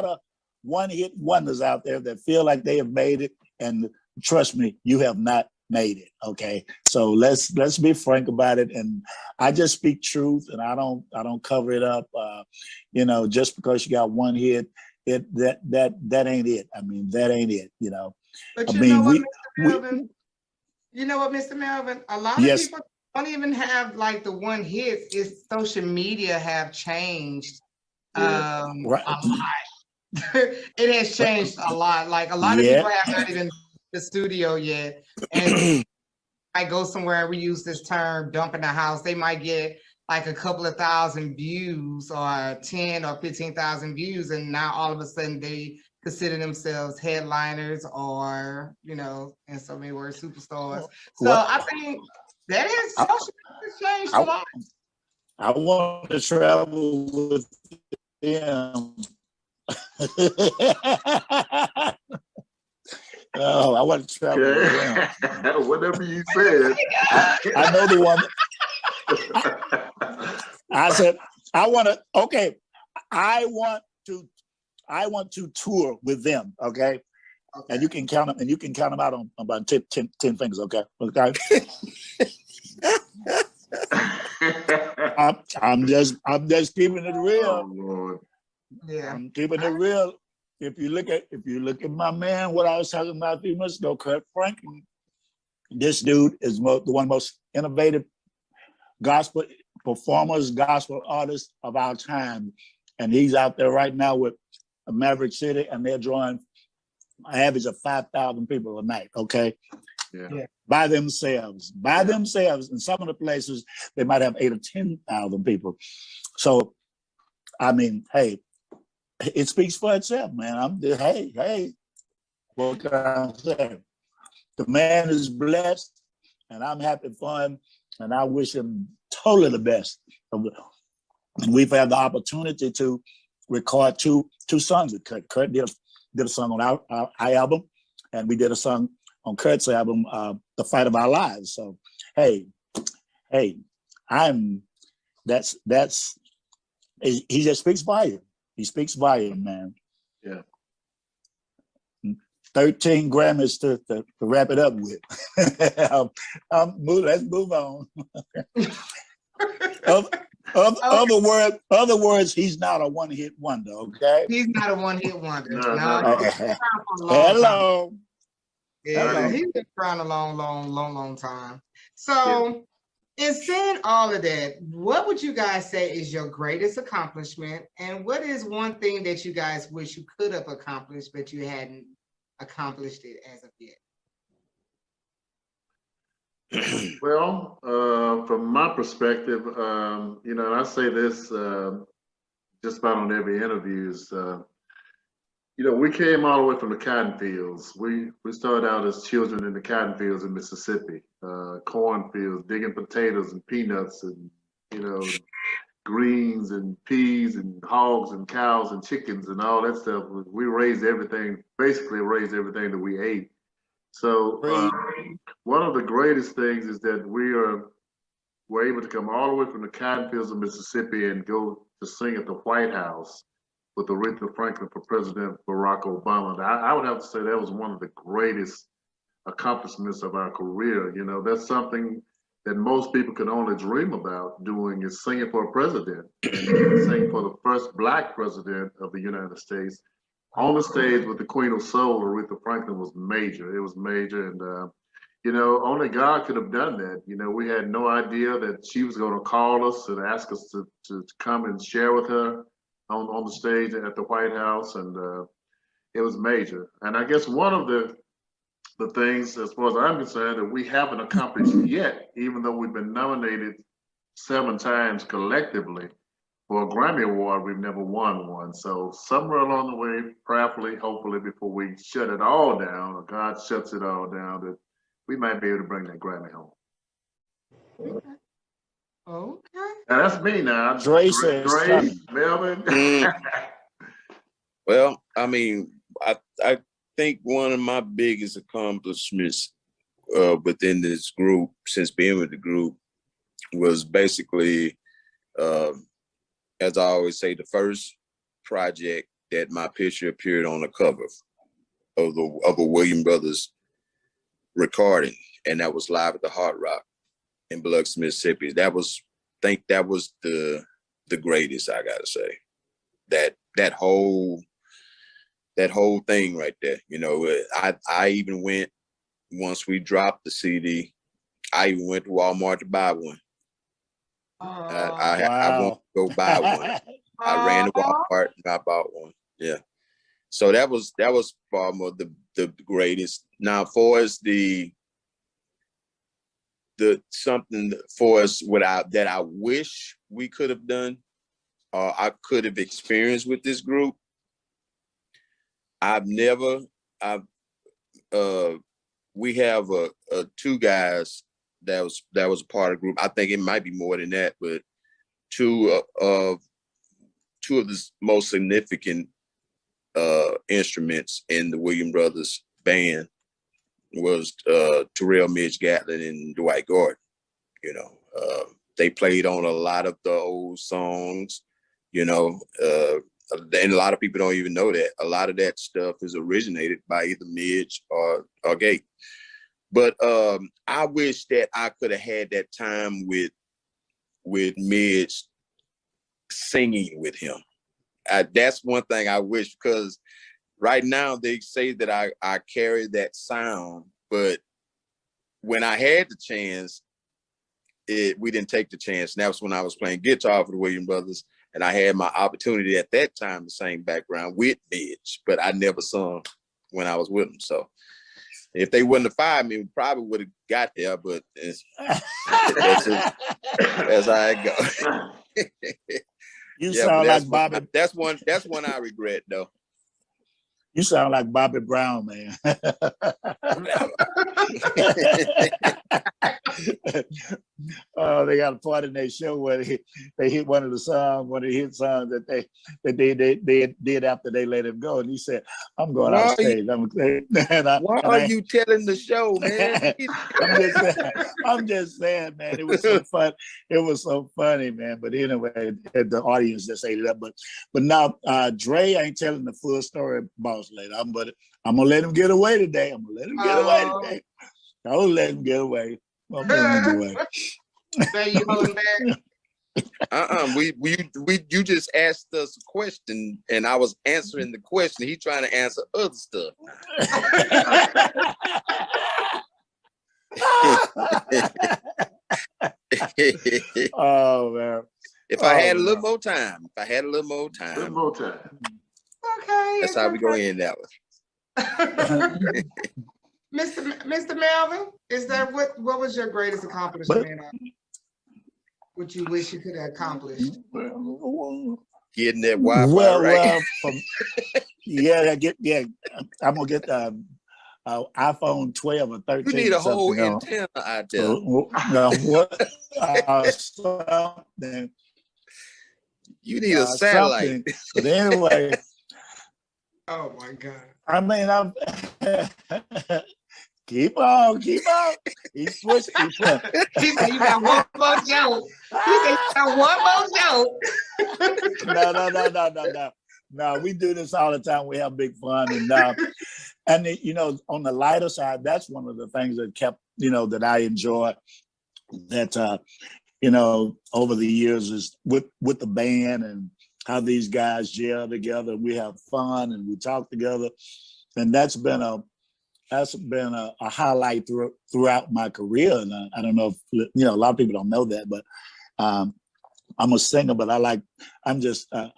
Speaker 8: of one-hit wonders out there that feel like they have made it, and trust me, you have not made it. Okay, so let's be frank about it, and I just speak truth, and I don't cover it up. Just because you got one hit, that ain't it. I mean, that ain't it.
Speaker 3: But Mr. Melvin, a lot of people don't even have like the one hit. Is social media have changed a lot. It has changed a lot. Like a lot of people have not even the studio yet, and I go somewhere and we use this term dump in the house. They might get like a couple of thousand views or 10 or 15,000 views, and now all of a sudden they consider themselves headliners or in so many words, superstars. So I think that is social media changed a lot.
Speaker 8: I want to travel with them. Oh, I want to travel with them.
Speaker 6: Whatever you said.
Speaker 8: I know the one. I said, I want to tour with them, okay? And you can count them, out on about 10 fingers, okay? Okay. I'm just keeping it real.
Speaker 6: Oh, Lord.
Speaker 3: Yeah.
Speaker 8: I'm keeping it real. If you look at my man, what I was talking about a few minutes ago, Kurt Franklin, this dude is the one of the most innovative gospel performers, gospel artists of our time. And he's out there right now with Maverick City, and they're drawing an average of 5,000 people a night, okay?
Speaker 6: Yeah.
Speaker 8: by themselves. In some of the places, they might have 8 or 10,000 people. So, I mean, hey, it speaks for itself, man. Hey, what can I say? The man is blessed, and I'm happy for him, and I wish him totally the best. And we've had the opportunity to record two songs with Kurt. Kurt did a song on our album, and we did a song on Kurt's album, The Fight of Our Lives. So, hey, he just speaks volume. He speaks volume, man.
Speaker 6: Yeah.
Speaker 8: 13 Grammys to wrap it up with. Let's move on. Other words, he's not a one-hit wonder, okay?
Speaker 3: He's not a one-hit wonder.
Speaker 6: No.
Speaker 8: Hello.
Speaker 3: Yeah, he's been around a long time. So, in saying all of that, what would you guys say is your greatest accomplishment? And what is one thing that you guys wish you could have accomplished, but you hadn't accomplished it as of yet?
Speaker 6: Well, from my perspective, and I say this just about on every interview is, we came all the way from the cotton fields. We started out as children in the cotton fields in Mississippi, cornfields, digging potatoes and peanuts and, greens and peas and hogs and cows and chickens and all that stuff. We basically raised everything that we ate. So one of the greatest things is that we're able to come all the way from the cotton fields of Mississippi and go to sing at the White House with Aretha Franklin for President Barack Obama. I would have to say that was one of the greatest accomplishments of our career. That's something that most people can only dream about doing, is singing for a president, and singing for the first Black president of the United States. On the stage with the Queen of Soul, Aretha Franklin, was major. It was major, and only God could have done that. We had no idea that she was going to call us and ask us to come and share with her on the stage at the White House, and it was major. And I guess one of the things, as far as I'm concerned, that we haven't accomplished yet, even though we've been nominated 7 times collectively for a Grammy Award, we've never won one. So somewhere along the way, prayerfully, hopefully, before we shut it all down, or God shuts it all down, that we might be able to bring that Grammy home.
Speaker 3: Okay.
Speaker 6: Now that's me now.
Speaker 8: Dre,
Speaker 6: Melvin.
Speaker 7: Well, I mean, I think one of my biggest accomplishments within this group, since being with the group, was basically, as I always say, the first project that my picture appeared on the cover of a Williams Brothers recording, and that was Live at the Hard Rock in Biloxi, Mississippi. I think that was the greatest, I gotta say. That whole thing right there. I even went, once we dropped the CD, I even went to Walmart to buy one. I wanted to go buy one. I ran to Walmart and I bought one. Yeah. So that was far more the greatest. Now, for us, the something for us that I wish we could have done, I could have experienced with this group. We have 2 guys that was a part of the group. I think it might be more than that, but two of the most significant instruments in the Williams Brothers band was Terrell Midge Gatlin and Dwight Gordon. They played on a lot of the old songs, and a lot of people don't even know that. A lot of that stuff is originated by either Midge or Gate. But I wish that I could have had that time with Midge singing with him. That's one thing I wish, because right now they say that I carry that sound, but when I had the chance, we didn't take the chance. And that was when I was playing guitar for the Williams Brothers, and I had my opportunity at that time to sing background with Midge, but I never sung when I was with him. So If they wouldn't have fired me, we probably would have got there, but that's how it goes.
Speaker 8: You sound like Bobby.
Speaker 7: That's one I regret though.
Speaker 8: You sound like Bobby Brown, man. They got a part in their show where they hit one of the hit songs that they did after they let him go, and he said, "I'm going off stage." Why are you telling the show, man? I'm just saying, man. It was so fun. It was so funny, man. But anyway, the audience just ate it up. But now, Dre ain't telling the full story, Boss Lady. I'm gonna let him get away today. I'm gonna let him get away today. Don't let him get away. I'm let him get away.
Speaker 3: So you holding back?
Speaker 7: You just asked us a question, and I was answering the question. He trying to answer other stuff.
Speaker 8: Oh man!
Speaker 7: If I had a little more time,
Speaker 3: Okay.
Speaker 7: That's how we gonna end that one.
Speaker 3: Mr. Melvin, is that what was your greatest accomplishment? What you wish you could have accomplished?
Speaker 7: Getting that Wi-Fi right.
Speaker 8: I'm gonna get iPhone 12 or 13.
Speaker 7: You need a whole antenna out there. You need a satellite.
Speaker 8: But anyway.
Speaker 3: Oh my God.
Speaker 8: I mean, I'm keep on. He's switching. He said,
Speaker 3: "You got one more joke." He said, "You got one more
Speaker 8: joke." No, we do this all the time. We have big fun, and you know, on the lighter side, that's one of the things that kept, that I enjoy. That over the years is with the band and how these guys gel together. We have fun and we talk together, and that's been a highlight throughout my career. And I don't know if a lot of people don't know that, but I'm a singer. But I'm just a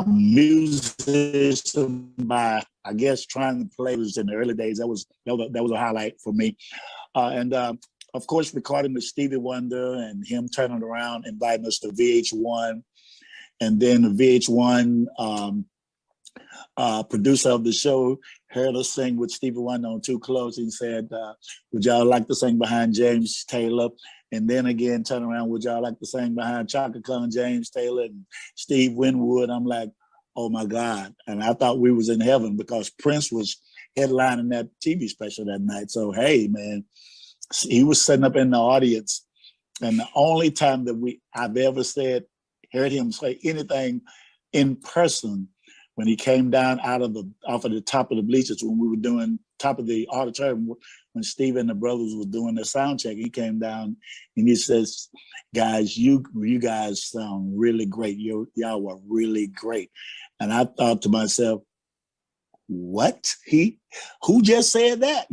Speaker 8: musician by, I guess, trying to play was in the early days. That was a highlight for me, and of course recording with Stevie Wonder and him turning around, inviting us to VH1, and then the VH1 producer of the show heard us sing with Stevie Wonder on Too Close. He said, "Would y'all like to sing behind James Taylor?" And then again, turn around, "Would y'all like to sing behind Chaka Khan, James Taylor, and Steve Winwood?" I'm like, oh my God. And I thought we was in heaven because Prince was headlining that TV special that night. So, hey, man, he was sitting up in the audience. And the only time that I've ever heard him say anything in person, when he came down off of the top of the bleachers, when we were doing top of the auditorium, when Steve and the brothers were doing their sound check, he came down and he says, "Guys, you guys sound really great. Y'all were really great." And I thought to myself, what? Who just said that?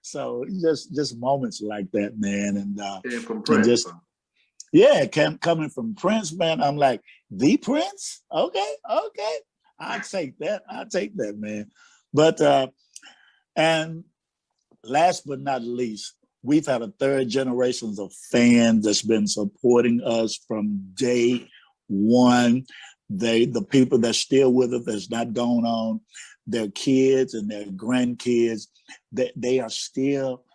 Speaker 8: So just moments like that, man. And
Speaker 6: from Prince.
Speaker 8: Coming from Prince, man. I'm like, the Prince? Okay. I'll take that, man. But and last but not least, we've had a third generations of fans that's been supporting us from day one. The people that's still with us, that's not gone on, their kids and their grandkids, they are still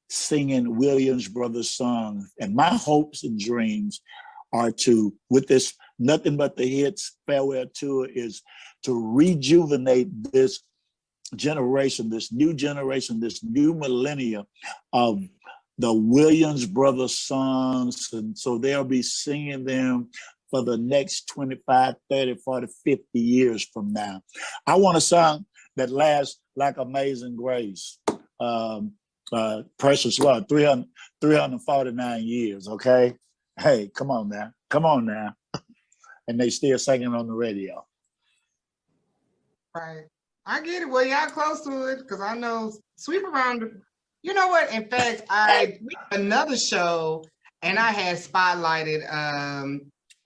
Speaker 8: singing Williams Brothers songs. And my hopes and dreams are with this Nothing But the Hits farewell tour, is to rejuvenate this generation, this new millennia of the Williams Brothers songs. And so they'll be singing them for the next 25, 30, 40, 50 years from now. I want a song that lasts like Amazing Grace. Precious Lord, 349 years, okay? Hey, come on now. And they still singing on the radio.
Speaker 3: Right. I get it. Well, y'all close to it, because I know Sweep Around. You know what? In fact, we had another show, and I had spotlighted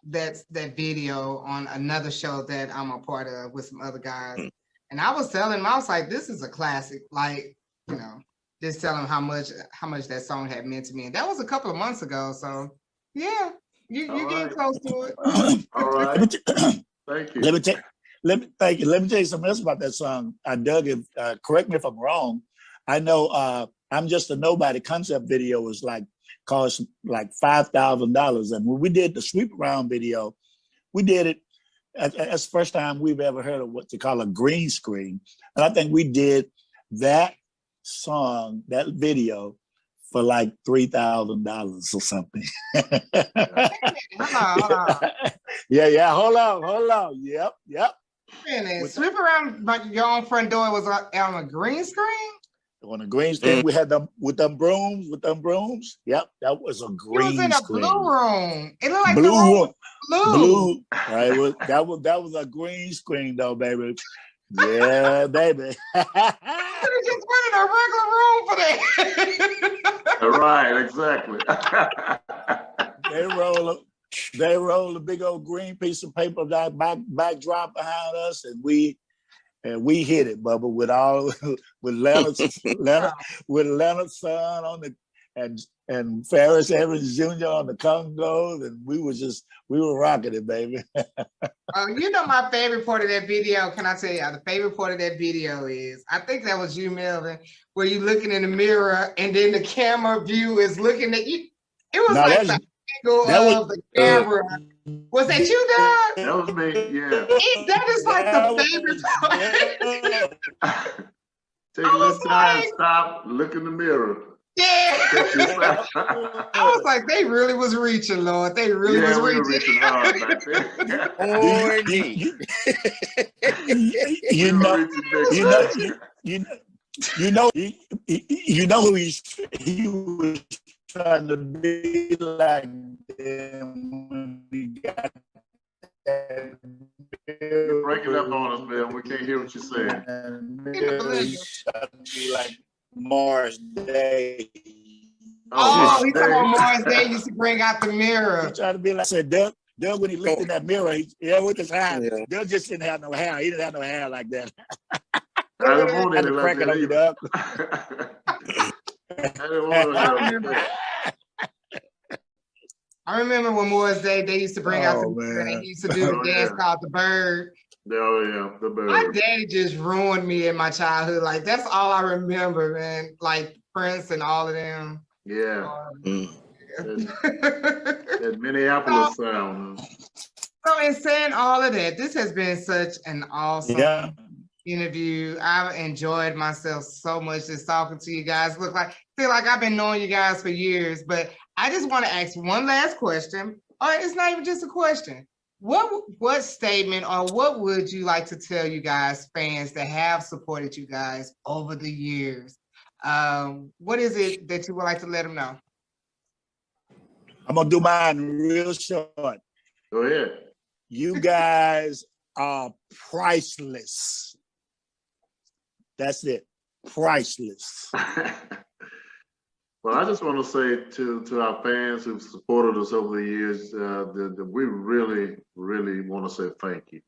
Speaker 3: that video on another show that I'm a part of with some other guys. And I was telling him, I was like, this is a classic. Like, you know, just telling him how much that song had meant to me. And that was a couple of months ago. So yeah, you getting close to it.
Speaker 6: All right. Thank you.
Speaker 8: Let me thank you. Let me tell you something else about that song. I dug it. Correct me if I'm wrong. I know I'm Just a Nobody concept video was cost like $5,000. And when we did the Sweep Around video, we did it. That's the first time we've ever heard of what they call a green screen. And I think we did that song, that video, for like $3,000 or something.
Speaker 3: Hold on.
Speaker 8: Yeah. Hold on. Yep.
Speaker 3: Sweep Around your own front door was on a green screen?
Speaker 8: On a green screen, we had them with them brooms. Yep, that was a green screen.
Speaker 3: It was in a blue room. It looked like
Speaker 8: blue
Speaker 3: the room was
Speaker 8: blue. Right, that was a green screen though, baby. Yeah, baby.
Speaker 3: You could have just went in a regular room for that.
Speaker 6: Right, exactly.
Speaker 8: They roll a big old green piece of paper that backdrop behind us, and we hit it, Bubba, with Leonard's son on the and Ferris Evans Jr. on the Congos, and we were rocking it, baby.
Speaker 3: You know my favorite part of that video. Can I tell you? The favorite part of that video is, I think that was you, Melvin, where you looking in the mirror and then the camera view is looking at you. It was the angle of the camera. Was that you, Doug?
Speaker 6: That was me, yeah.
Speaker 3: That is like the favorite part.
Speaker 6: Take a little time, stop, look in the mirror.
Speaker 3: Yeah. I was like, they really was reaching, Lord. They really was reaching.
Speaker 6: We were reaching hard back there.
Speaker 8: You know who he was trying to be like them when we got that.
Speaker 6: You're breaking up on us, man. We can't hear what you're saying.
Speaker 8: He's trying to be like Mars Day.
Speaker 3: Oh, he's talking about Mars Day used to bring out the mirror.
Speaker 8: He tried to be like, I said, Doug when he looked in that mirror, with his hair, Doug just didn't have no hair. He didn't have no hair like that.
Speaker 6: I didn't want it like
Speaker 8: that either.
Speaker 3: I remember when Mars Day, they used to bring out the mirror, and they used to do the dance called the bird.
Speaker 6: Oh, yeah, the bird.
Speaker 3: My daddy just ruined me in my childhood. Like, that's all I remember, man. Like, Prince and all of them.
Speaker 6: Yeah. That Minneapolis sound.
Speaker 3: So, in saying all of that, this has been such an awesome interview. I've enjoyed myself so much just talking to you guys. Feel like I've been knowing you guys for years, but I just want to ask one last question. Or it's not even just a question. What statement or what would you like to tell you guys, fans that have supported you guys over the years? What is it that you would like to let them know?
Speaker 8: I'm gonna do mine real short.
Speaker 6: Go ahead.
Speaker 8: You guys are priceless. That's it. Priceless.
Speaker 6: Well, I just want to say to our fans who've supported us over the years, that we really, really want to say thank you.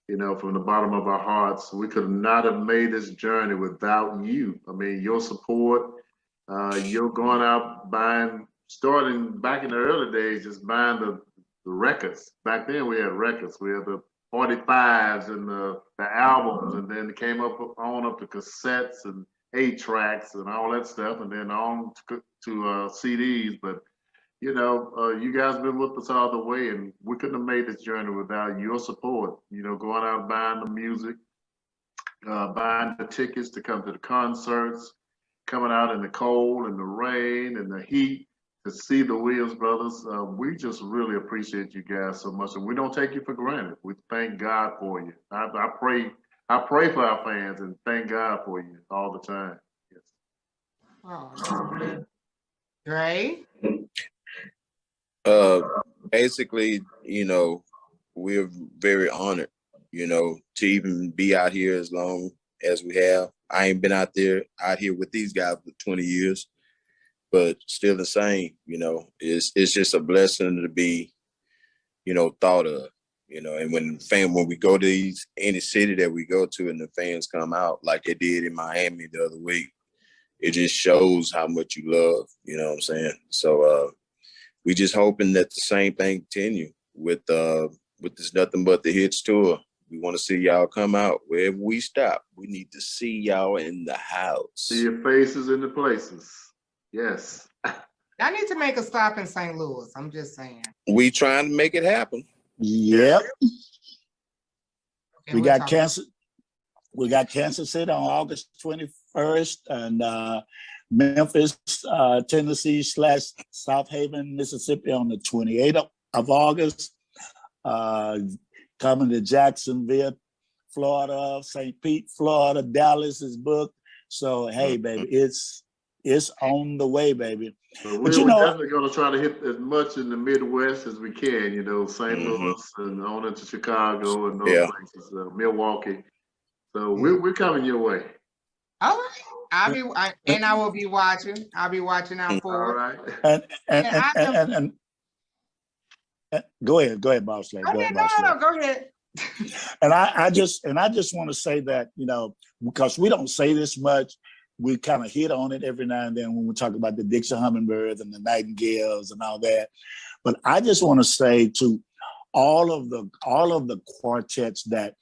Speaker 6: You know, from the bottom of our hearts, we could not have made this journey without you. I mean, your support, you're going out starting back in the early days, just buying the records. Back then we had records. We had the 45s and the albums, and then it came up to cassettes and 8-tracks and all that stuff, and then on to CDs. But you know, you guys been with us all the way, and we couldn't have made this journey without your support. You know, going out buying the music, buying the tickets to come to the concerts, coming out in the cold and the rain and the heat to see the Williams brothers. We just really appreciate you guys so much, and we don't take you for granted. We thank God for you. I pray for our fans and thank God for you all the time. Yes.
Speaker 3: Oh, great.
Speaker 7: Basically, you know, we're very honored, you know, to even be out here as long as we have. I ain't been out here with these guys for 20 years, but still the same, you know. It's just a blessing to be thought of, and when we go to any city that we go to and the fans come out like they did in Miami the other week, it just shows how much you love, you know what I'm saying? So we just hoping that the same thing continue with this Nothing But the Hits tour. We want to see y'all come out wherever we stop. We need to see y'all in the house.
Speaker 6: See your faces in the places. Yes.
Speaker 3: I need to make a stop in St. Louis. I'm just saying.
Speaker 7: We trying to make it happen.
Speaker 8: Yep.
Speaker 3: Okay,
Speaker 8: We got Kansas City on August 21st and Memphis, Tennessee / South Haven, Mississippi on the 28th of August. Coming to Jacksonville, Florida, St. Pete, Florida, Dallas is booked. So hey, baby, it's on the way, baby.
Speaker 6: But we're definitely going to try to hit as much in the Midwest as we can. St. Louis and on into Chicago and those places, Milwaukee. So we're coming your way.
Speaker 3: All right. I will be watching. I'll be watching out for
Speaker 6: it.
Speaker 3: All right.
Speaker 8: And go ahead, boss lady.
Speaker 3: Go ahead.
Speaker 8: And I just want to say that, because we don't say this much, we kind of hit on it every now and then when we talk about the Dixie Hummingbirds and the Nightingales and all that. But I just want to say to all of the quartets that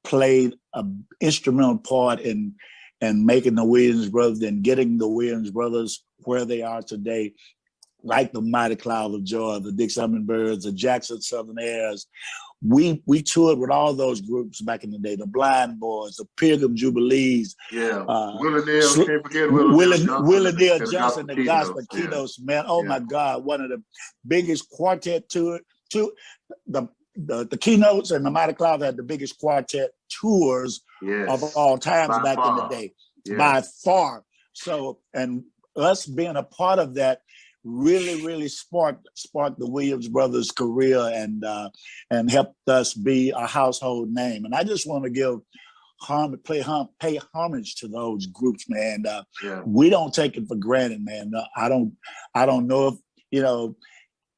Speaker 8: played an instrumental part in making the Williams Brothers and getting the Williams Brothers where they are today, like the Mighty Cloud of Joy, the Dixie Hummingbirds, the Jackson Southern Airs. We toured with all those groups back in the day, the Blind Boys, the Pilgrim Jubilees.
Speaker 6: Yeah, Willie can't forget
Speaker 8: Willie Neal Johnson, the Gospel Keynotes, man. Oh my God, one of the biggest quartet the Keynotes and the Mighty Cloud had the biggest quartet tours of all times back in the day, by far. So, and us being a part of that really sparked the Williams Brothers' career and helped us be a household name. And I just want to pay homage to those groups, man. We don't take it for granted, man. I don't know if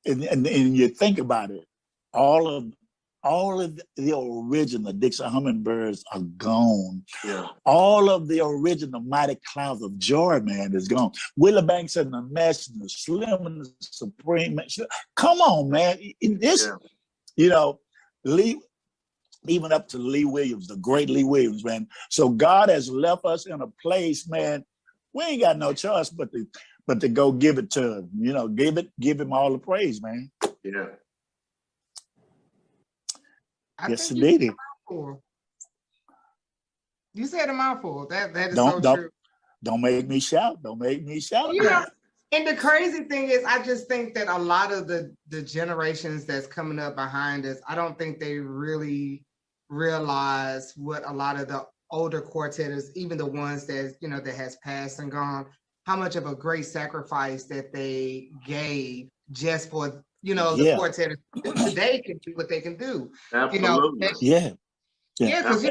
Speaker 8: and you think about it, all of the original Dixie Hummingbirds are gone.
Speaker 6: Yeah.
Speaker 8: All of the original Mighty Clouds of Joy, man, is gone. Willie Banks and the Mesh, the Slim and the Supreme. Come on, man. Lee, even up to Lee Williams, the great Lee Williams, man. So God has left us in a place, man. We ain't got no choice but to go give it to him. Give him all the praise, man.
Speaker 6: Yeah.
Speaker 8: Yes, indeed.
Speaker 3: You said a mouthful. That is so true.
Speaker 8: Don't make me shout. Don't make me shout.
Speaker 3: And the crazy thing is, I just think that a lot of the generations that's coming up behind us, I don't think they really realize what a lot of the older quartetters, even the ones that that has passed and gone, how much of a great sacrifice that they gave just for the quartet today can do what they can do.
Speaker 6: Absolutely.
Speaker 3: Because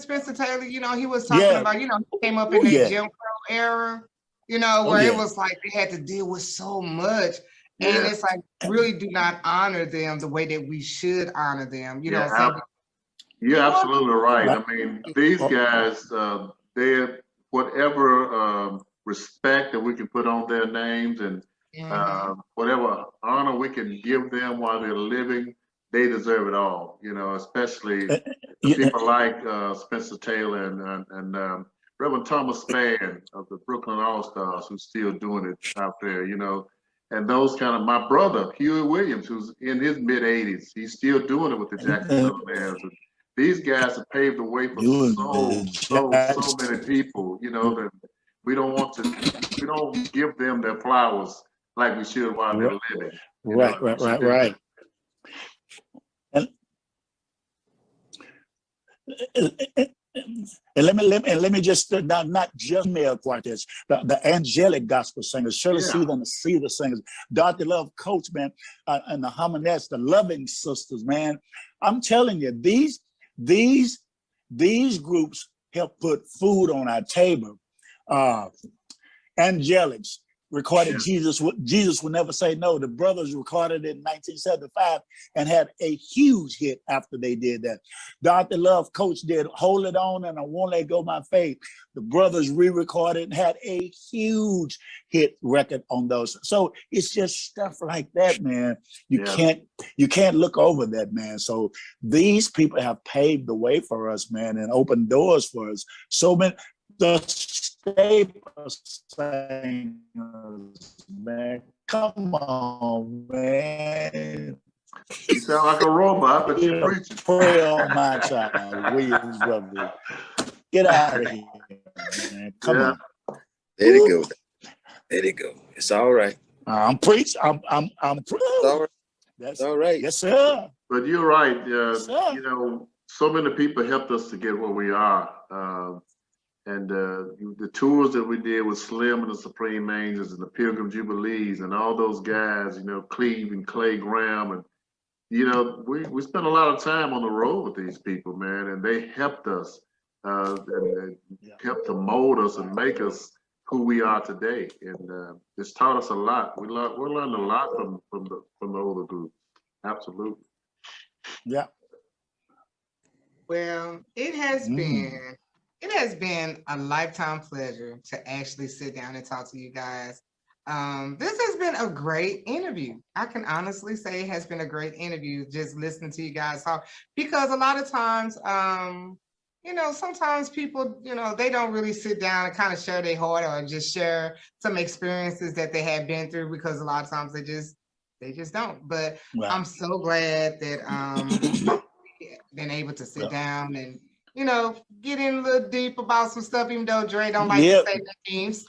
Speaker 3: Spencer Taylor, he was talking about, he came up in that Jim Crow era, where it was like they had to deal with so much. And it's like, really do not honor them the way that we should honor them. You're
Speaker 6: absolutely right. I mean, these guys, they're whatever respect that we can put on their names and whatever honor we can give them while they're living, they deserve it all. Especially people like Spencer Taylor and Reverend Thomas Spann of the Brooklyn All-Stars, who's still doing it out there. And those my brother Huey Williams, who's in his mid-80s, he's still doing it with the Jackson Airs. These guys have paved the way for so many people. That we don't give them their flowers like we should while they're living.
Speaker 8: Right. And let me just not just male quartets, the angelic gospel singers, Shirley Cedar singers, Dorothy Love Coates, man, and the Harmonettes, the Loving Sisters, man. I'm telling you, these groups help put food on our table. Angelics, recorded Jesus Will Never Say No. The Brothers recorded it in 1975 and had a huge hit after they did that. Dr. Love Coach did Hold It On and I Won't Let Go My Faith. The Brothers re-recorded and had a huge hit record on those. So it's just stuff like that, man. You can't look over that, man. So these people have paved the way for us, man, and opened doors for us. So many the staple singers, man. Come on, man.
Speaker 6: You sound like a robot, but you're preaching.
Speaker 8: Pray on my child, Williams brother. Get out of here, man. Come on.
Speaker 7: There you go. There you go. It's all right.
Speaker 8: I'm preaching. I'm
Speaker 7: It's all right. That's all right.
Speaker 8: Yes, sir.
Speaker 6: But you're right.
Speaker 8: Yes, sir.
Speaker 6: You know, so many people helped us to get where we are. And the tours that we did with Slim and the Supreme Angels and the Pilgrim Jubilees and all those guys, you know, Cleve and Clay Graham, and you know, we spent a lot of time on the road with these people, man, and they helped us, and helped to mold us and make us who we are today. And it's taught us a lot. We're learning a lot from the older group. Absolutely.
Speaker 8: Yeah.
Speaker 3: Well, it has been a lifetime pleasure to actually sit down and talk to you guys. This has been a great interview. I can honestly say it has been a great interview just listening to you guys talk, because a lot of times, you know, sometimes people, you know, they don't really sit down and kind of share their heart or just share some experiences that they have been through, because a lot of times they just don't. But I'm so glad that been able to sit down and, you know, get in a little deep about some stuff, even though Dre don't like to say the names.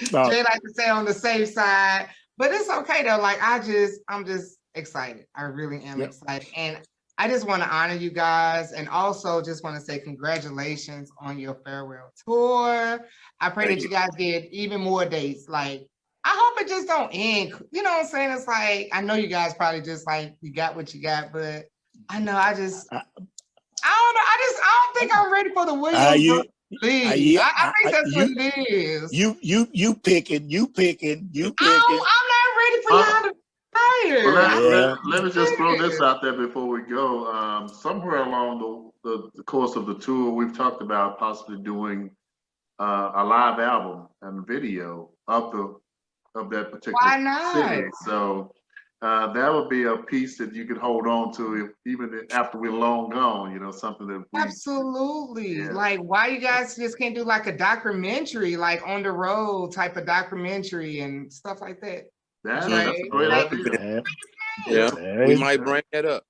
Speaker 3: Dre like to say on the safe side, but it's okay though. Like I'm just excited. I really am excited. And I just want to honor you guys, and also just want to say congratulations on your farewell tour. I pray that you guys get even more dates. Like, I hope it just don't end. You know what I'm saying? It's like, I know you guys probably just like, you got what you got, but I know I don't know. I don't think I'm ready for the Williams. I think that's what it is.
Speaker 8: You picking.
Speaker 3: I'm not ready for y'all to retire.
Speaker 6: Let me just throw this out there before we go. Somewhere along the course of the tour, we've talked about possibly doing a live album and video of that particular city. So that would be a piece that you could hold on to even after we're long gone, you know, something that
Speaker 3: absolutely. Like, why you guys just can't do like a documentary, like on the road type of documentary and stuff like that?
Speaker 6: That's a great idea.
Speaker 7: We might bring that up.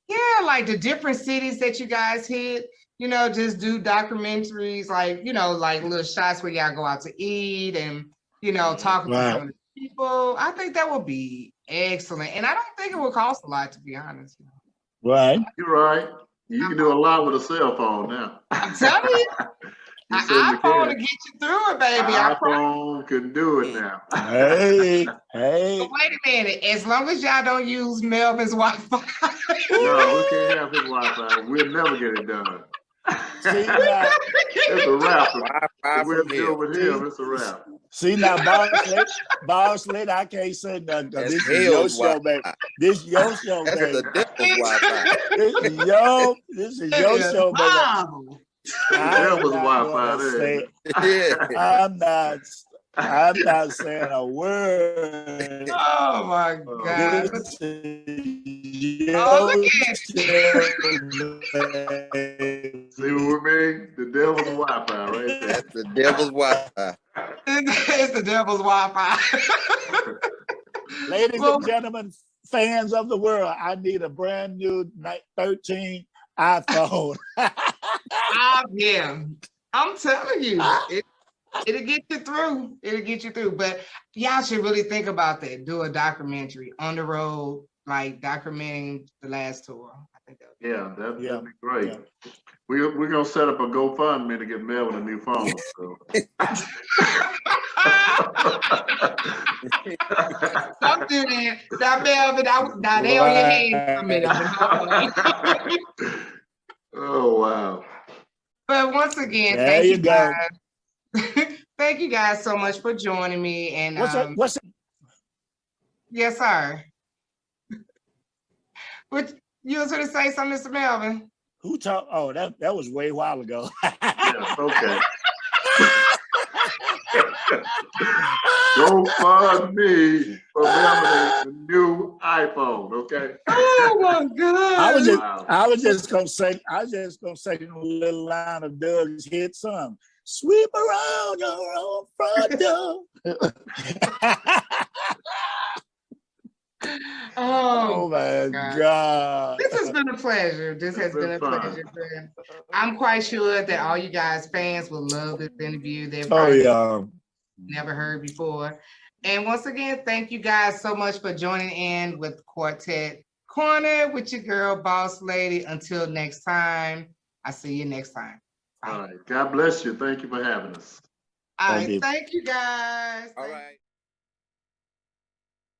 Speaker 3: Yeah, like the different cities that you guys hit, you know, just do documentaries, like, you know, like little shots where y'all go out to eat and, you know, talk to some of the people. I think that would be excellent. And I don't think it would cost a lot, to be honest.
Speaker 8: Right.
Speaker 6: You're right. You can do a lot with a cell phone now.
Speaker 3: I'm telling you. An iPhone to get you through it, baby.
Speaker 6: iPhone can do it now.
Speaker 8: Hey.
Speaker 3: But wait a minute. As long as y'all don't use Melvin's Wi-Fi.
Speaker 6: No, we can't have his Wi-Fi. We'll never get it done.
Speaker 8: See, now,
Speaker 6: it's a wrap. We'll deal with him. It's a wrap.
Speaker 8: See now, Boss Lady, I can't say nothing. This is your show, baby. This is your show, baby.
Speaker 7: That's the devil's Wi-Fi.
Speaker 8: This is your show, baby.
Speaker 6: Devil's Wi-Fi there. I'm not saying a word.
Speaker 3: Oh my God.
Speaker 6: Look
Speaker 3: at
Speaker 6: See what we mean? The devil's Wi-Fi right there.
Speaker 7: That's the devil's Wi-Fi.
Speaker 3: It's the devil's Wi-Fi.
Speaker 8: Ladies and gentlemen, fans of the world, I need a brand new 13 iPhone.
Speaker 3: Yeah, I'm telling you, it'll get you through. It'll get you through. But y'all should really think about that. Do a documentary on the road, like documenting the last tour. I think
Speaker 6: that'd be great. Yeah. We're gonna set up a GoFundMe to get Melvin a new phone. So.
Speaker 3: Don't do that. Now, Melvin, now they on your hands. Oh
Speaker 6: wow.
Speaker 3: But once again, thank you guys. thank you guys so much for joining me. And
Speaker 8: What's
Speaker 3: yes, sir. What you was going to say something, Mr. Melvin?
Speaker 8: who talked? Oh, that was way while ago.
Speaker 6: Yeah, okay. Go fund me for Melanie the new iPhone, okay?
Speaker 3: Oh my God.
Speaker 8: I was just gonna sing a little line of Doug's hit song. Sweep around your own front door. Oh my God.
Speaker 3: This has been a pleasure. This has been a pleasure. I'm quite sure that all you guys fans will love this interview. They've never heard before. And once again, thank you guys so much for joining in with Quartet Corner with your girl, Boss Lady. Until next time, I'll see you next time. Bye.
Speaker 6: All right. God bless you. Thank you for having us.
Speaker 3: All right. Thank you guys.
Speaker 7: All right.